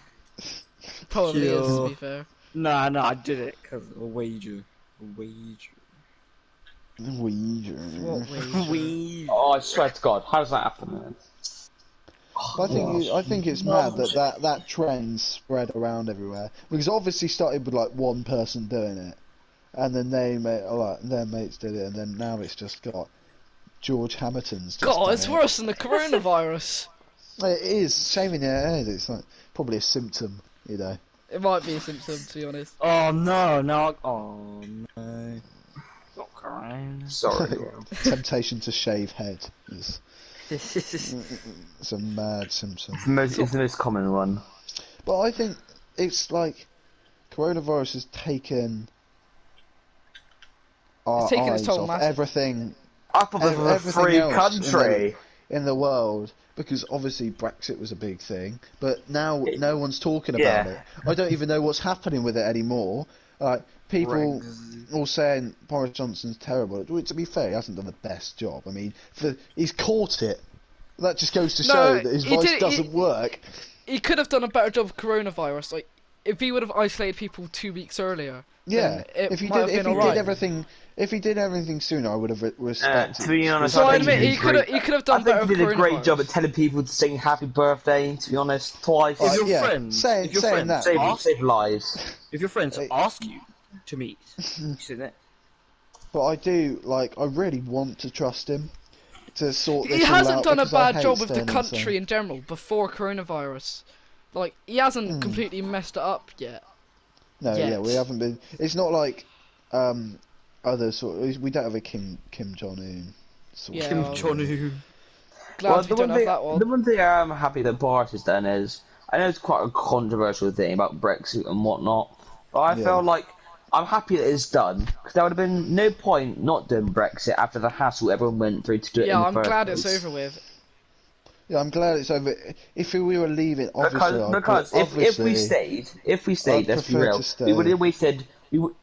[SPEAKER 2] Probably is, to
[SPEAKER 3] Sure.
[SPEAKER 2] be fair.
[SPEAKER 3] No, I did it because of a wager.
[SPEAKER 1] Wager.
[SPEAKER 2] What way?
[SPEAKER 3] Wager.
[SPEAKER 4] Oh, I swear to God, how does that happen, man?
[SPEAKER 1] I think it's mad that trend spread around everywhere because obviously started with like one person doing it, and then their mates did it, and then now it's just got George Hamilton's just
[SPEAKER 2] God,
[SPEAKER 1] done
[SPEAKER 2] it's
[SPEAKER 1] it.
[SPEAKER 2] worse than the coronavirus.
[SPEAKER 1] It is shaving their head. It's like probably a symptom, you know.
[SPEAKER 2] It might be a symptom, to be honest.
[SPEAKER 3] Oh no, no, oh no. Not crying.
[SPEAKER 4] Sorry, bro.
[SPEAKER 1] Temptation to shave head is
[SPEAKER 3] It's
[SPEAKER 1] it's a mad symptom.
[SPEAKER 4] It's the most common one.
[SPEAKER 1] But I think it's like coronavirus has taken our
[SPEAKER 2] taken its
[SPEAKER 1] eyes
[SPEAKER 2] toll
[SPEAKER 1] off
[SPEAKER 2] massively.
[SPEAKER 1] everything
[SPEAKER 4] I thought this was a
[SPEAKER 1] everything
[SPEAKER 4] free
[SPEAKER 1] else
[SPEAKER 4] country.
[SPEAKER 1] in the world, because obviously Brexit was a big thing, but now no one's talking about
[SPEAKER 4] Yeah.
[SPEAKER 1] it. I don't even know what's happening with it anymore. People all saying Boris Johnson's terrible. To be fair, he hasn't done the best job. I mean, he's caught it. That just goes to show that his voice doesn't work.
[SPEAKER 2] He could have done a better job of coronavirus. Like, if he would have isolated people 2 weeks earlier,
[SPEAKER 1] Yeah,
[SPEAKER 2] then
[SPEAKER 1] if he
[SPEAKER 2] might
[SPEAKER 1] did,
[SPEAKER 2] have
[SPEAKER 1] if
[SPEAKER 2] been
[SPEAKER 1] he
[SPEAKER 2] alright.
[SPEAKER 1] did everything, if he did everything sooner, I would have respected.
[SPEAKER 4] To be honest,
[SPEAKER 2] So
[SPEAKER 4] I
[SPEAKER 2] I
[SPEAKER 4] think
[SPEAKER 2] admit,
[SPEAKER 4] he
[SPEAKER 2] he could have done
[SPEAKER 4] I
[SPEAKER 2] better
[SPEAKER 4] think
[SPEAKER 2] with
[SPEAKER 4] he did a great job at
[SPEAKER 2] coronavirus.
[SPEAKER 4] telling people to sing happy birthday, to be honest, twice.
[SPEAKER 3] If your
[SPEAKER 1] yeah,
[SPEAKER 3] friends,
[SPEAKER 1] saying
[SPEAKER 3] if your
[SPEAKER 1] saying
[SPEAKER 3] friends
[SPEAKER 1] that.
[SPEAKER 3] ask,
[SPEAKER 4] Save lives.
[SPEAKER 3] if your friends
[SPEAKER 1] Hey.
[SPEAKER 3] ask you to meet, you say that.
[SPEAKER 1] But I do, like, I really want to trust him to sort this
[SPEAKER 2] He
[SPEAKER 1] all
[SPEAKER 2] hasn't
[SPEAKER 1] out,
[SPEAKER 2] done a
[SPEAKER 1] because I
[SPEAKER 2] bad
[SPEAKER 1] hate
[SPEAKER 2] job with the
[SPEAKER 1] staying
[SPEAKER 2] country
[SPEAKER 1] inside.
[SPEAKER 2] in general before coronavirus. Like, he hasn't
[SPEAKER 1] Hmm.
[SPEAKER 2] completely messed it up yet.
[SPEAKER 1] No,
[SPEAKER 2] yet.
[SPEAKER 1] yeah, we haven't been. It's not like other sort. We don't have a Kim Jong Un. Sort
[SPEAKER 2] Yeah,
[SPEAKER 1] of
[SPEAKER 3] Kim
[SPEAKER 2] well,
[SPEAKER 3] Jong Un.
[SPEAKER 2] Glad we don't have that one.
[SPEAKER 4] the one thing I'm happy that Boris has done is, I know it's quite a controversial thing about Brexit and whatnot, but I
[SPEAKER 1] Yeah.
[SPEAKER 4] feel like I'm happy that it's done, because there would have been no point not doing Brexit after the hassle everyone went through to do it
[SPEAKER 2] Yeah,
[SPEAKER 4] in the
[SPEAKER 2] I'm
[SPEAKER 4] first
[SPEAKER 2] glad
[SPEAKER 4] place.
[SPEAKER 2] it's over with.
[SPEAKER 1] Yeah, I'm glad it's over. If we were leaving, obviously,
[SPEAKER 4] Because if we
[SPEAKER 1] obviously,
[SPEAKER 4] stayed, let's be
[SPEAKER 1] prefer
[SPEAKER 4] real,
[SPEAKER 1] to stay.
[SPEAKER 4] we would have wasted.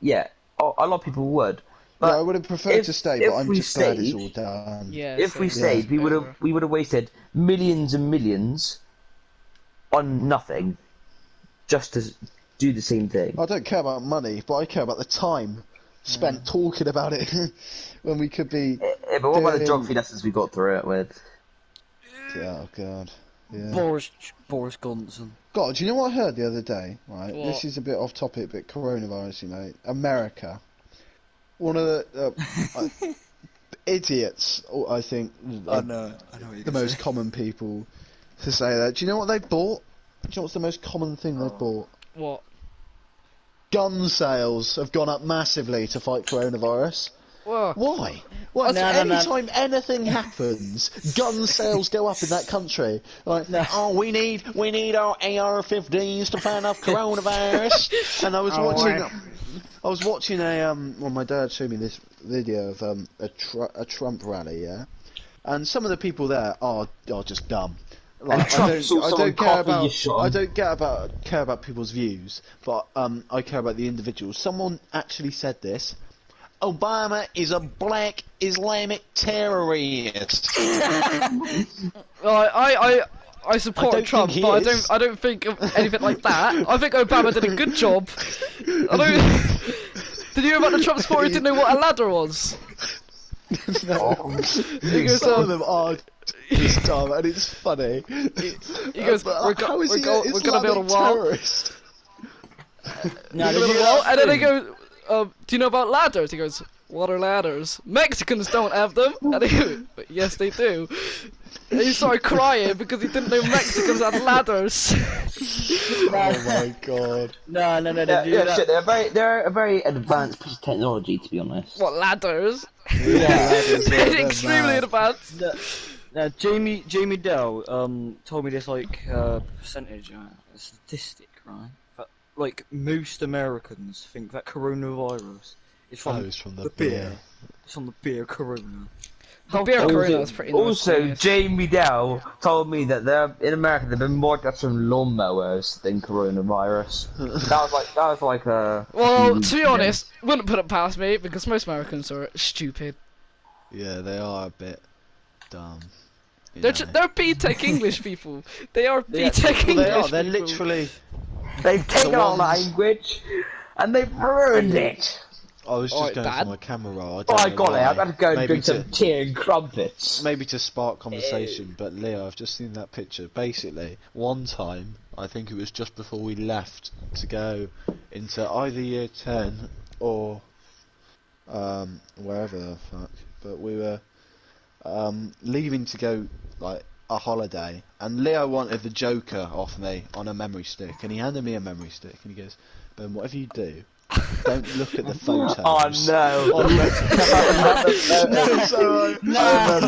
[SPEAKER 4] Yeah, a lot of people would. But
[SPEAKER 1] yeah, I would have preferred to stay, but
[SPEAKER 4] if
[SPEAKER 1] I'm
[SPEAKER 4] we
[SPEAKER 1] just glad it's
[SPEAKER 4] stayed-
[SPEAKER 1] all done.
[SPEAKER 2] Yeah.
[SPEAKER 4] If we
[SPEAKER 2] same.
[SPEAKER 4] stayed,
[SPEAKER 2] Over.
[SPEAKER 4] we would have wasted millions and millions on nothing, just to do the same thing.
[SPEAKER 1] I don't care about money, but I care about the time spent talking about it when we could be.
[SPEAKER 4] Yeah, but what about the
[SPEAKER 1] doing-
[SPEAKER 4] geography lessons we got through it with?
[SPEAKER 1] Oh God. Yeah.
[SPEAKER 3] Boris Johnson.
[SPEAKER 1] God, do you know what I heard the other day? Right,
[SPEAKER 2] What?
[SPEAKER 1] this is a bit off topic, but coronavirus, you know, America, one of the idiots, I think,
[SPEAKER 3] I know what
[SPEAKER 1] the most common people to say that. Do you know what they bought? Do you know what's the most common thing they bought?
[SPEAKER 2] What?
[SPEAKER 1] Gun sales have gone up massively to fight coronavirus.
[SPEAKER 2] Well,
[SPEAKER 1] Why? Well,
[SPEAKER 3] No, no, no.
[SPEAKER 1] anytime anything happens, gun sales go up in that country. Like, oh, we need our AR-15s to fight off coronavirus. And I was watching well, my dad showed me this video of a Trump rally, yeah, and some of the people there are just dumb. Like,
[SPEAKER 4] Trump saw someone copy your shot.
[SPEAKER 1] I don't care about people's views, but I care about the individuals. Someone actually said this. Obama is a black Islamic terrorist.
[SPEAKER 2] I support
[SPEAKER 1] don't
[SPEAKER 2] Trump,
[SPEAKER 1] think he
[SPEAKER 2] but
[SPEAKER 1] is.
[SPEAKER 2] I don't think of anything like that. I think Obama did a good job. I don't. Did you hear about the Trump supporter who didn't know what a ladder was?
[SPEAKER 1] No.
[SPEAKER 2] He goes,
[SPEAKER 1] Some of them are just dumb, and it's funny.
[SPEAKER 2] He goes,
[SPEAKER 1] But
[SPEAKER 2] we're
[SPEAKER 1] how is he
[SPEAKER 2] gonna
[SPEAKER 1] an
[SPEAKER 2] build a
[SPEAKER 1] Islamic
[SPEAKER 2] wall.
[SPEAKER 1] terrorist?
[SPEAKER 3] No,
[SPEAKER 2] We're gonna build a wall. And then they go, do you know about ladders? He goes, what are ladders? Mexicans don't have them. And he goes, but yes, they do. And he started crying because he didn't know Mexicans had ladders.
[SPEAKER 1] Oh my god.
[SPEAKER 3] No.
[SPEAKER 4] Yeah, shit, they're a very advanced piece of technology, to be honest.
[SPEAKER 2] What, ladders?
[SPEAKER 1] They're
[SPEAKER 2] Extremely
[SPEAKER 1] mad.
[SPEAKER 2] advanced.
[SPEAKER 3] Now, Jamie Dell told me this percentage, a statistic, right? That like most Americans think that coronavirus is from,
[SPEAKER 1] Oh, it's from the
[SPEAKER 3] beer.
[SPEAKER 1] beer.
[SPEAKER 3] It's from the beer Corona.
[SPEAKER 2] The beer Corona is pretty nice.
[SPEAKER 4] Also,
[SPEAKER 2] yes.
[SPEAKER 4] Jamie Dow told me that in America there've been more deaths from lawnmowers than coronavirus. that was like a.
[SPEAKER 2] Well,
[SPEAKER 4] huge
[SPEAKER 2] to be
[SPEAKER 4] thing.
[SPEAKER 2] honest, wouldn't put it past me because most Americans are stupid.
[SPEAKER 1] Yeah, they are a bit dumb. you
[SPEAKER 2] They're
[SPEAKER 1] know.
[SPEAKER 2] they're B-Tech English people. They are
[SPEAKER 3] Yeah,
[SPEAKER 2] B-Tech
[SPEAKER 1] Well,
[SPEAKER 2] English.
[SPEAKER 1] they are. They're
[SPEAKER 2] people.
[SPEAKER 1] literally.
[SPEAKER 4] They've taken our
[SPEAKER 1] ones-
[SPEAKER 4] language and they've ruined it.
[SPEAKER 1] I was just
[SPEAKER 2] Alright,
[SPEAKER 1] going
[SPEAKER 2] Dad.
[SPEAKER 1] for my camera roll. I
[SPEAKER 4] Oh,
[SPEAKER 1] don't
[SPEAKER 4] I
[SPEAKER 1] know
[SPEAKER 4] got it.
[SPEAKER 1] why.
[SPEAKER 4] I've got to go and
[SPEAKER 1] Maybe
[SPEAKER 4] drink
[SPEAKER 1] to-
[SPEAKER 4] some tea and crumpets.
[SPEAKER 1] Maybe to spark conversation, but Leo, I've just seen that picture. Basically, one time, I think it was just before we left to go into either year 10 or wherever the fuck, but we were leaving to go like a holiday, and Leo wanted the Joker off me on a memory stick, and he handed me a memory stick, and he goes, "Ben, whatever you do, don't look at the photos."
[SPEAKER 4] Oh no!
[SPEAKER 1] On the- so I remember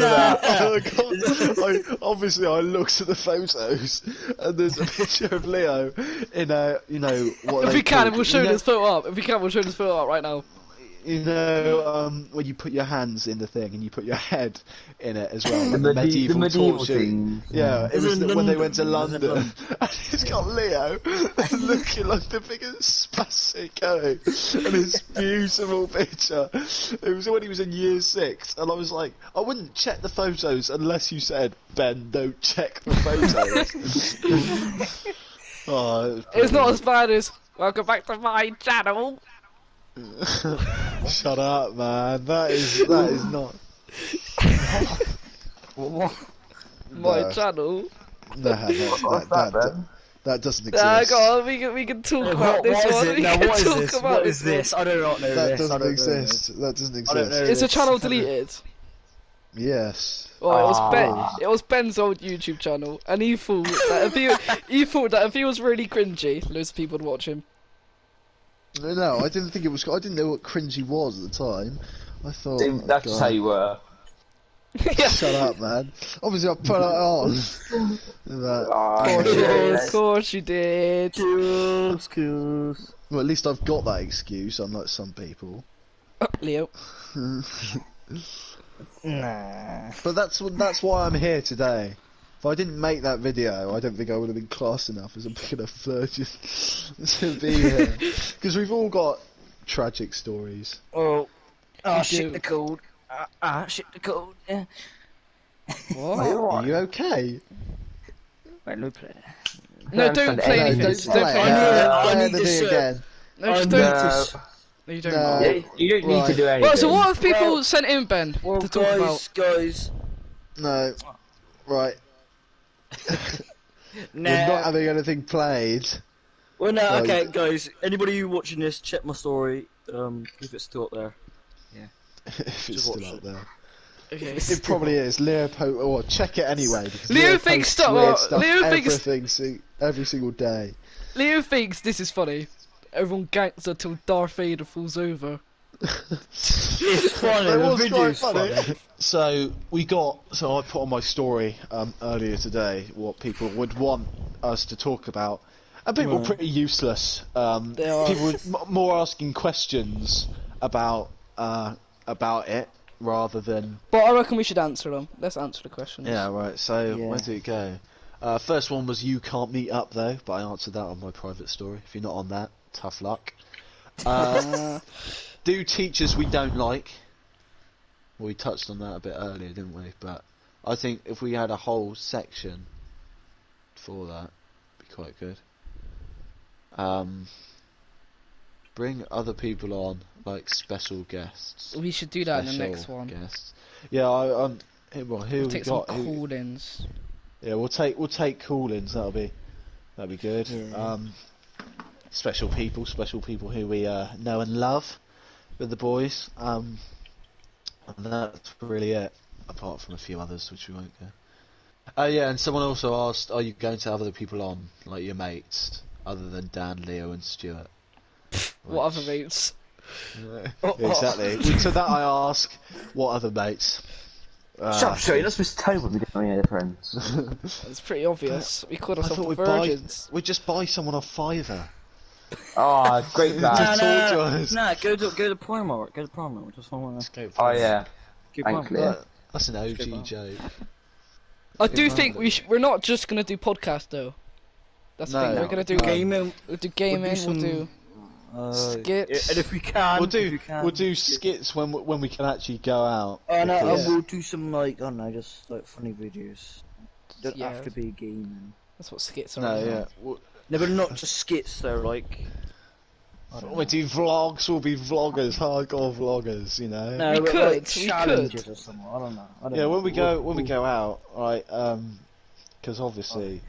[SPEAKER 3] Nah.
[SPEAKER 1] obviously I looked at the photos, and there's a picture of Leo in a, you know, what
[SPEAKER 2] If
[SPEAKER 1] they
[SPEAKER 2] we can,
[SPEAKER 1] call-
[SPEAKER 2] we'll show
[SPEAKER 1] you know,
[SPEAKER 2] this photo up. If we can, we'll show this photo up right now.
[SPEAKER 1] You know, when you put your hands in the thing and you put your head in it as well, like
[SPEAKER 4] The
[SPEAKER 1] the
[SPEAKER 4] medieval
[SPEAKER 1] medieval torture.
[SPEAKER 4] thing.
[SPEAKER 1] Yeah, it
[SPEAKER 3] Is
[SPEAKER 1] was
[SPEAKER 3] it
[SPEAKER 1] when they went to
[SPEAKER 3] London? Is it
[SPEAKER 1] London, and it's got Leo looking like the biggest spastic going, and it's beautiful picture. It was when he was in year 6, and I was like, I wouldn't check the photos unless you said, Ben, don't check the photos. Oh, it was
[SPEAKER 2] It's not as bad as welcome back to my channel.
[SPEAKER 1] Shut up, man. That is not.
[SPEAKER 2] My
[SPEAKER 1] No.
[SPEAKER 2] channel.
[SPEAKER 1] No, that doesn't exist.
[SPEAKER 2] Go on, we can talk about this
[SPEAKER 3] What is
[SPEAKER 2] one.
[SPEAKER 3] it?
[SPEAKER 2] We
[SPEAKER 3] Now,
[SPEAKER 2] can
[SPEAKER 3] what is
[SPEAKER 2] talk
[SPEAKER 3] this?
[SPEAKER 2] about
[SPEAKER 3] What is this? I do not know
[SPEAKER 1] That
[SPEAKER 3] this. I
[SPEAKER 1] doesn't
[SPEAKER 3] don't
[SPEAKER 1] exist. That doesn't
[SPEAKER 3] I don't
[SPEAKER 1] exist.
[SPEAKER 3] know.
[SPEAKER 2] Is the
[SPEAKER 3] this.
[SPEAKER 2] channel deleted?
[SPEAKER 1] Yes.
[SPEAKER 2] Oh, it was
[SPEAKER 4] Ah.
[SPEAKER 2] It was Ben's old YouTube channel, and he thought that if he was really cringy, loads of people would watch him.
[SPEAKER 1] No, I didn't think it was. I didn't know what cringy was at the time. I thought.
[SPEAKER 4] See,
[SPEAKER 1] oh,
[SPEAKER 4] that's
[SPEAKER 1] God.
[SPEAKER 4] how you were.
[SPEAKER 1] Shut up, man. Obviously, I put it on. That-
[SPEAKER 2] Of course you did.
[SPEAKER 3] Excuse.
[SPEAKER 1] well, at least I've got that excuse, unlike some people.
[SPEAKER 2] Leo.
[SPEAKER 3] Nah.
[SPEAKER 1] But that's why I'm here today. If I didn't make that video, I don't think I would have been class enough as a big enough virgin to be here. Because we've all got tragic stories.
[SPEAKER 3] Oh.
[SPEAKER 2] You
[SPEAKER 3] Shit
[SPEAKER 2] do.
[SPEAKER 3] the code. Shit the code. Yeah.
[SPEAKER 2] What?
[SPEAKER 1] Are you okay?
[SPEAKER 3] Right, no play.
[SPEAKER 2] No,
[SPEAKER 4] Don't
[SPEAKER 2] don't
[SPEAKER 4] send
[SPEAKER 2] play
[SPEAKER 4] any
[SPEAKER 2] anything.
[SPEAKER 4] videos.
[SPEAKER 2] Don't play
[SPEAKER 3] I
[SPEAKER 2] anything.
[SPEAKER 3] need-
[SPEAKER 1] Play
[SPEAKER 3] need
[SPEAKER 1] the
[SPEAKER 3] this
[SPEAKER 1] video
[SPEAKER 3] shit.
[SPEAKER 1] again.
[SPEAKER 2] No, just
[SPEAKER 3] No.
[SPEAKER 2] don't. No, you don't.
[SPEAKER 1] No.
[SPEAKER 4] Yeah, you don't need to do anything.
[SPEAKER 2] Well, so what have people
[SPEAKER 3] Well-
[SPEAKER 2] sent in, Ben,
[SPEAKER 3] Well,
[SPEAKER 2] to talk about?
[SPEAKER 3] guys.
[SPEAKER 1] No. Right.
[SPEAKER 3] Nah.
[SPEAKER 1] We're not having anything played.
[SPEAKER 3] Well, no,
[SPEAKER 1] Well,
[SPEAKER 3] okay, guys. Anybody who watching this, check my story. If it's still up there.
[SPEAKER 1] If it's
[SPEAKER 3] Just
[SPEAKER 1] still
[SPEAKER 3] watch
[SPEAKER 1] up
[SPEAKER 3] it.
[SPEAKER 1] there.
[SPEAKER 2] Okay.
[SPEAKER 1] It probably is. Leo or check it anyway. Because
[SPEAKER 2] Leo thinks
[SPEAKER 1] posts weird stuff
[SPEAKER 2] Leo thinks-
[SPEAKER 1] every single day.
[SPEAKER 2] Leo thinks this is funny. Everyone ganks until Darth Vader falls over.
[SPEAKER 3] It's funny.
[SPEAKER 1] It
[SPEAKER 3] The
[SPEAKER 1] was
[SPEAKER 3] video's
[SPEAKER 1] quite funny.
[SPEAKER 3] funny.
[SPEAKER 1] So I put on my story earlier today what people would want us to talk about, and people were pretty useless.
[SPEAKER 2] They are.
[SPEAKER 1] People were more asking questions about it rather than.
[SPEAKER 2] But I reckon we should answer them. Let's answer the questions.
[SPEAKER 1] Yeah, right. So
[SPEAKER 3] Yeah.
[SPEAKER 1] where did it go? First one was you can't meet up though, but I answered that on my private story. If you're not on that, tough luck. Do teachers we don't like? Well, we touched on that a bit earlier, didn't we? But I think if we had a whole section for that, it'd be quite good. Bring other people on, like special guests.
[SPEAKER 2] We should do that in the
[SPEAKER 1] Special
[SPEAKER 2] next one.
[SPEAKER 1] Guests. Yeah, well, who
[SPEAKER 2] We'll
[SPEAKER 1] we
[SPEAKER 2] take some
[SPEAKER 1] got?
[SPEAKER 2] call-ins.
[SPEAKER 1] Yeah, we'll take call-ins. That'll be good.
[SPEAKER 3] Yeah.
[SPEAKER 1] Special people who we know and love with the boys. And that's really it. Apart from a few others, which we won't go. Oh yeah, and someone also asked, "Are you going to have other people on, like your mates, other than Dan, Leo, and Stuart?"
[SPEAKER 2] What
[SPEAKER 1] Which-
[SPEAKER 2] other mates?
[SPEAKER 1] Yeah, exactly. To that I ask, what other mates?
[SPEAKER 4] Shut up, Joe. You're not supposed to tell me we don't have any other friends.
[SPEAKER 2] It's pretty obvious. We called
[SPEAKER 1] I
[SPEAKER 2] ourselves
[SPEAKER 1] thought
[SPEAKER 2] the Virgins.
[SPEAKER 1] we'd just buy someone off Fiverr.
[SPEAKER 4] Oh, great
[SPEAKER 3] Nah,
[SPEAKER 4] plan.
[SPEAKER 1] Talk to us.
[SPEAKER 3] Go to Primark. Go to Primark. Just one.
[SPEAKER 4] Oh yeah.
[SPEAKER 3] Go
[SPEAKER 4] Thank
[SPEAKER 3] Primark.
[SPEAKER 4] you.
[SPEAKER 1] That's an
[SPEAKER 3] Let's go
[SPEAKER 1] OG
[SPEAKER 3] back.
[SPEAKER 1] joke.
[SPEAKER 2] I do
[SPEAKER 1] Yeah.
[SPEAKER 2] think we're not just gonna do podcast though. That's the
[SPEAKER 1] No.
[SPEAKER 2] thing. We're gonna do
[SPEAKER 3] Gaming.
[SPEAKER 2] We'll do gaming.
[SPEAKER 3] some-
[SPEAKER 2] We'll do skits.
[SPEAKER 3] And if we can,
[SPEAKER 1] We'll
[SPEAKER 3] if we
[SPEAKER 1] do
[SPEAKER 3] can,
[SPEAKER 1] we'll do skits when we can actually go out.
[SPEAKER 3] And
[SPEAKER 1] because-
[SPEAKER 3] we'll do some like I don't know, just like funny videos. Don't
[SPEAKER 2] Yeah.
[SPEAKER 3] have to be gaming.
[SPEAKER 2] That's what skits are.
[SPEAKER 1] No,
[SPEAKER 2] isn't it?
[SPEAKER 1] yeah.
[SPEAKER 3] No, but not just skits though. Like I don't
[SPEAKER 1] We'll
[SPEAKER 3] know.
[SPEAKER 1] do vlogs. We'll be vloggers, hardcore vloggers. You know.
[SPEAKER 3] No,
[SPEAKER 2] We
[SPEAKER 3] but,
[SPEAKER 2] could,
[SPEAKER 3] like,
[SPEAKER 2] we
[SPEAKER 3] challenges
[SPEAKER 2] could.
[SPEAKER 3] or something. I don't know. I don't
[SPEAKER 1] Yeah,
[SPEAKER 3] know.
[SPEAKER 1] when we go out, right? Because obviously,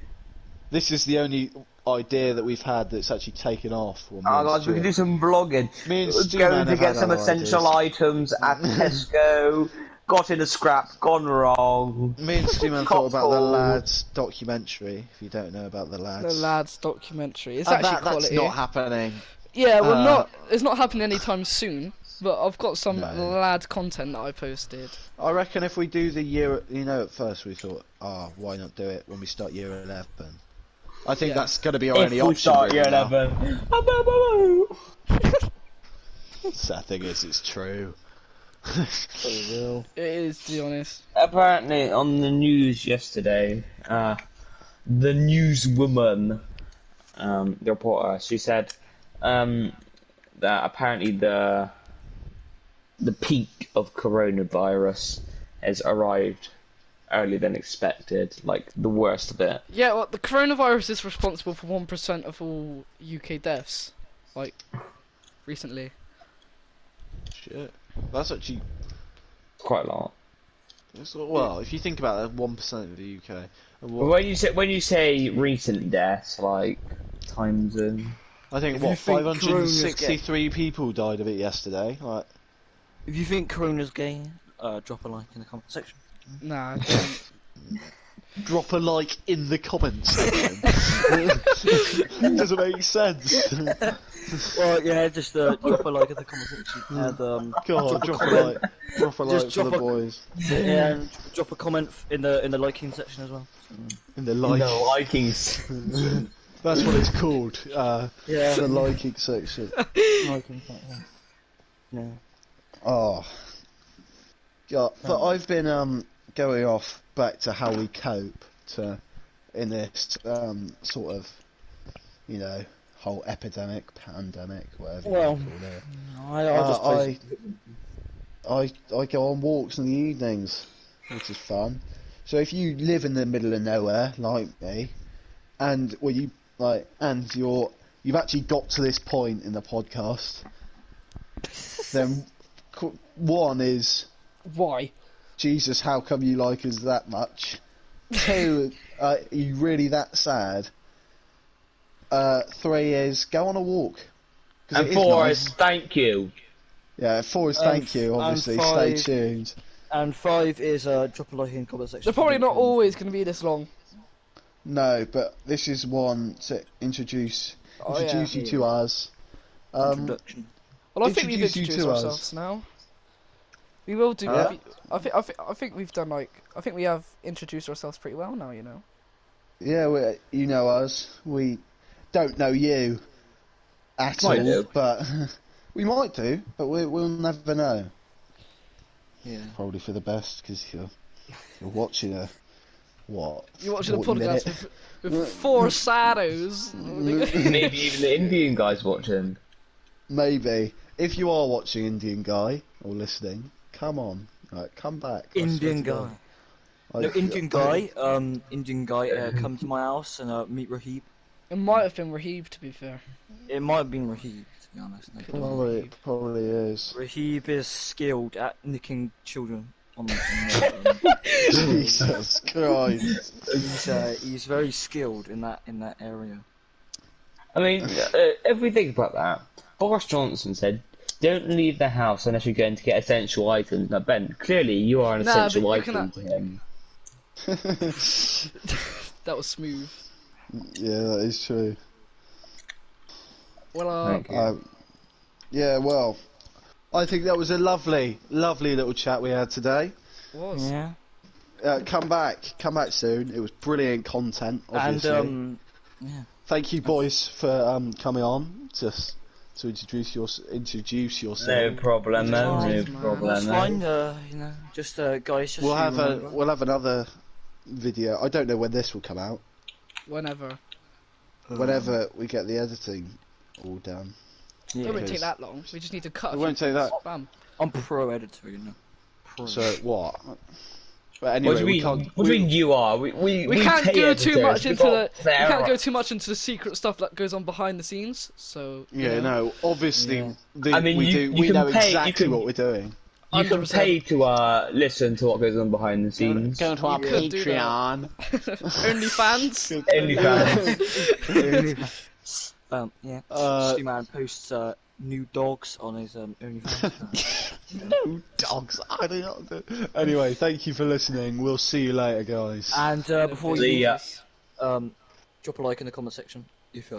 [SPEAKER 1] this is the only idea that we've had that's actually taken off. Well, me
[SPEAKER 4] Oh
[SPEAKER 1] and
[SPEAKER 4] guys, we can do
[SPEAKER 1] Stuart.
[SPEAKER 4] some vlogging.
[SPEAKER 1] Me and
[SPEAKER 4] We're
[SPEAKER 1] Stu
[SPEAKER 4] going
[SPEAKER 1] Man
[SPEAKER 4] to
[SPEAKER 1] have
[SPEAKER 4] get
[SPEAKER 1] had
[SPEAKER 4] some
[SPEAKER 1] other
[SPEAKER 4] essential
[SPEAKER 1] ideas.
[SPEAKER 4] items at Tesco. got in a scrap, gone wrong.
[SPEAKER 1] Me and Steeman
[SPEAKER 4] Cop
[SPEAKER 1] thought about the
[SPEAKER 4] call.
[SPEAKER 1] Lads documentary. If you don't know about the Lads,
[SPEAKER 2] The Lads documentary. It's
[SPEAKER 1] And
[SPEAKER 2] actually
[SPEAKER 1] that's
[SPEAKER 2] quality.
[SPEAKER 1] not happening.
[SPEAKER 2] Yeah, well,
[SPEAKER 1] Uh,
[SPEAKER 2] it's not happening anytime soon. But I've got some
[SPEAKER 1] No.
[SPEAKER 2] lad content that I posted.
[SPEAKER 1] I reckon if we do the year, at first we thought, why not do it when we start year 11? I think
[SPEAKER 2] Yeah.
[SPEAKER 1] that's going to be our
[SPEAKER 4] If
[SPEAKER 1] only
[SPEAKER 4] we
[SPEAKER 1] option.
[SPEAKER 4] start year
[SPEAKER 1] really now.
[SPEAKER 4] 11.
[SPEAKER 1] Sad thing is, it's true.
[SPEAKER 2] It is, to be honest.
[SPEAKER 4] Apparently, on the news yesterday, the newswoman, the reporter, she said that apparently the peak of coronavirus has arrived earlier than expected, like the worst of it.
[SPEAKER 2] Yeah, well, the coronavirus is responsible for 1% of all UK deaths, like, recently.
[SPEAKER 1] Shit. That's actually.
[SPEAKER 4] Quite a lot.
[SPEAKER 1] Well, if you think about that, 1% of the UK. And
[SPEAKER 4] But
[SPEAKER 1] what,
[SPEAKER 4] when you say recent deaths, like times
[SPEAKER 1] I think,
[SPEAKER 3] If you
[SPEAKER 1] what,
[SPEAKER 3] think Corona's
[SPEAKER 1] 563 people died of it yesterday? Like,
[SPEAKER 3] If you think Corona's gay, drop a like in the comment section.
[SPEAKER 2] Nah, don't.
[SPEAKER 1] drop a like in the comments section. Doesn't make sense.
[SPEAKER 3] Well, yeah, just drop a like in the comment section and
[SPEAKER 1] God, drop a like. Drop a like
[SPEAKER 3] Just
[SPEAKER 1] for the
[SPEAKER 3] drop a-
[SPEAKER 1] boys.
[SPEAKER 3] and drop a comment in the liking section as well.
[SPEAKER 1] In the like.
[SPEAKER 4] no likings.
[SPEAKER 1] That's what it's called.
[SPEAKER 3] Yeah,
[SPEAKER 1] The liking section.
[SPEAKER 3] liking section. Yeah.
[SPEAKER 1] Oh. Yeah, but I've been going off back to how we cope in this sort of, whole epidemic, pandemic, whatever
[SPEAKER 3] Well,
[SPEAKER 1] you call it.
[SPEAKER 3] I just play.
[SPEAKER 1] I go on walks in the evenings, which is fun. So if you live in the middle of nowhere like me, and you've actually got to this point in the podcast, then one is,
[SPEAKER 2] Why?
[SPEAKER 1] Jesus, how come you like us that much? Two, are you really that sad? Three is, go on a walk. 'Cause
[SPEAKER 4] And
[SPEAKER 1] it is
[SPEAKER 4] four
[SPEAKER 1] nice.
[SPEAKER 4] is thank you.
[SPEAKER 1] Yeah, four is thank you,
[SPEAKER 3] and
[SPEAKER 1] obviously,
[SPEAKER 3] five-
[SPEAKER 1] stay tuned.
[SPEAKER 3] And 5 is drop a like in the comment section.
[SPEAKER 2] They're probably not always going to be this long.
[SPEAKER 1] No, but this is one to introduce
[SPEAKER 2] Oh, yeah.
[SPEAKER 1] you to us.
[SPEAKER 3] Introduction.
[SPEAKER 2] Well, I think we've
[SPEAKER 1] Introduce you
[SPEAKER 2] introduced
[SPEAKER 1] to us.
[SPEAKER 2] ourselves now. We will do.
[SPEAKER 1] Yeah.
[SPEAKER 2] I think we've done I think we have introduced ourselves pretty well now.
[SPEAKER 1] Yeah, you know us. We don't know you at
[SPEAKER 4] Might
[SPEAKER 1] all,
[SPEAKER 4] do.
[SPEAKER 1] but we might do. But we'll never know.
[SPEAKER 3] Yeah.
[SPEAKER 1] Probably for the best, because you're watching a what?
[SPEAKER 2] You're watching a
[SPEAKER 1] 40
[SPEAKER 2] podcast
[SPEAKER 1] minute-
[SPEAKER 2] with four shadows.
[SPEAKER 4] Maybe even the Indian guys watching.
[SPEAKER 1] Maybe if you are watching Indian Guy or listening, come on, come back. I swear
[SPEAKER 3] Indian
[SPEAKER 1] to
[SPEAKER 3] guy.
[SPEAKER 1] God.
[SPEAKER 3] No, Indian guy. Indian guy. Come to my house and meet Rahib.
[SPEAKER 2] It might have been Rahib, to be fair.
[SPEAKER 3] It might have been Rahib, to be honest. No.
[SPEAKER 1] Probably is.
[SPEAKER 3] Rahib is skilled at nicking children. On the
[SPEAKER 1] Jesus Christ.
[SPEAKER 3] he's very skilled in that area.
[SPEAKER 4] I mean, if we think about that, Boris Johnson said, "Don't leave the house unless you're going to get essential items." Now, Ben, clearly you are an
[SPEAKER 2] Nah,
[SPEAKER 4] essential
[SPEAKER 2] but you
[SPEAKER 4] item to him.
[SPEAKER 2] That was smooth.
[SPEAKER 1] Yeah, that is true.
[SPEAKER 2] Well,
[SPEAKER 4] Thank you.
[SPEAKER 1] Yeah, well, I think that was a lovely little chat we had today.
[SPEAKER 2] was.
[SPEAKER 3] Yeah.
[SPEAKER 1] Come back soon. It was brilliant content, obviously.
[SPEAKER 3] And yeah.
[SPEAKER 1] Thank you, boys, for coming on to introduce yourself.
[SPEAKER 4] No problem, man. No
[SPEAKER 2] man.
[SPEAKER 4] problem.
[SPEAKER 3] That's fine. Just guys. Just
[SPEAKER 1] We'll
[SPEAKER 3] so you
[SPEAKER 1] have
[SPEAKER 3] remember.
[SPEAKER 1] we'll have another video. I don't know when this will come out.
[SPEAKER 2] Whenever.
[SPEAKER 1] Whenever we get the editing all done.
[SPEAKER 3] Yeah.
[SPEAKER 2] It won't
[SPEAKER 1] Because-
[SPEAKER 2] take that long. We just need to cut.
[SPEAKER 1] It
[SPEAKER 2] a
[SPEAKER 1] won't
[SPEAKER 2] few
[SPEAKER 1] take that.
[SPEAKER 2] things. Bam.
[SPEAKER 3] I'm pro editor, you know. Pro.
[SPEAKER 1] So what? But
[SPEAKER 4] What
[SPEAKER 1] anyway,
[SPEAKER 4] do you
[SPEAKER 1] we
[SPEAKER 4] mean?
[SPEAKER 1] can't.
[SPEAKER 4] What do you mean you are? We
[SPEAKER 2] can't
[SPEAKER 4] pay
[SPEAKER 2] go too
[SPEAKER 4] editors.
[SPEAKER 2] much
[SPEAKER 4] We
[SPEAKER 2] into
[SPEAKER 4] got
[SPEAKER 2] the.
[SPEAKER 4] fair
[SPEAKER 2] We can't go
[SPEAKER 4] rights.
[SPEAKER 2] too much into the secret stuff that goes on behind the scenes. So.
[SPEAKER 1] Yeah, no. Obviously,
[SPEAKER 3] Yeah.
[SPEAKER 4] I mean,
[SPEAKER 1] we
[SPEAKER 4] you
[SPEAKER 1] We
[SPEAKER 4] can
[SPEAKER 1] know
[SPEAKER 4] pay- you
[SPEAKER 1] exactly
[SPEAKER 4] can-
[SPEAKER 1] what we're doing.
[SPEAKER 4] You can
[SPEAKER 2] 100%.
[SPEAKER 4] pay to listen to what goes on behind the scenes.
[SPEAKER 1] Go to our
[SPEAKER 2] You could do that.
[SPEAKER 1] Patreon.
[SPEAKER 2] Only fans.
[SPEAKER 4] Only fans.
[SPEAKER 3] Yeah.
[SPEAKER 1] Uh,
[SPEAKER 3] Man posts new dogs on his OnlyFans.
[SPEAKER 1] No dogs. I do not do. Anyway, thank you for listening. We'll see you later, guys.
[SPEAKER 3] And before
[SPEAKER 4] See
[SPEAKER 3] you
[SPEAKER 4] ya.
[SPEAKER 3] drop a like in the comment section if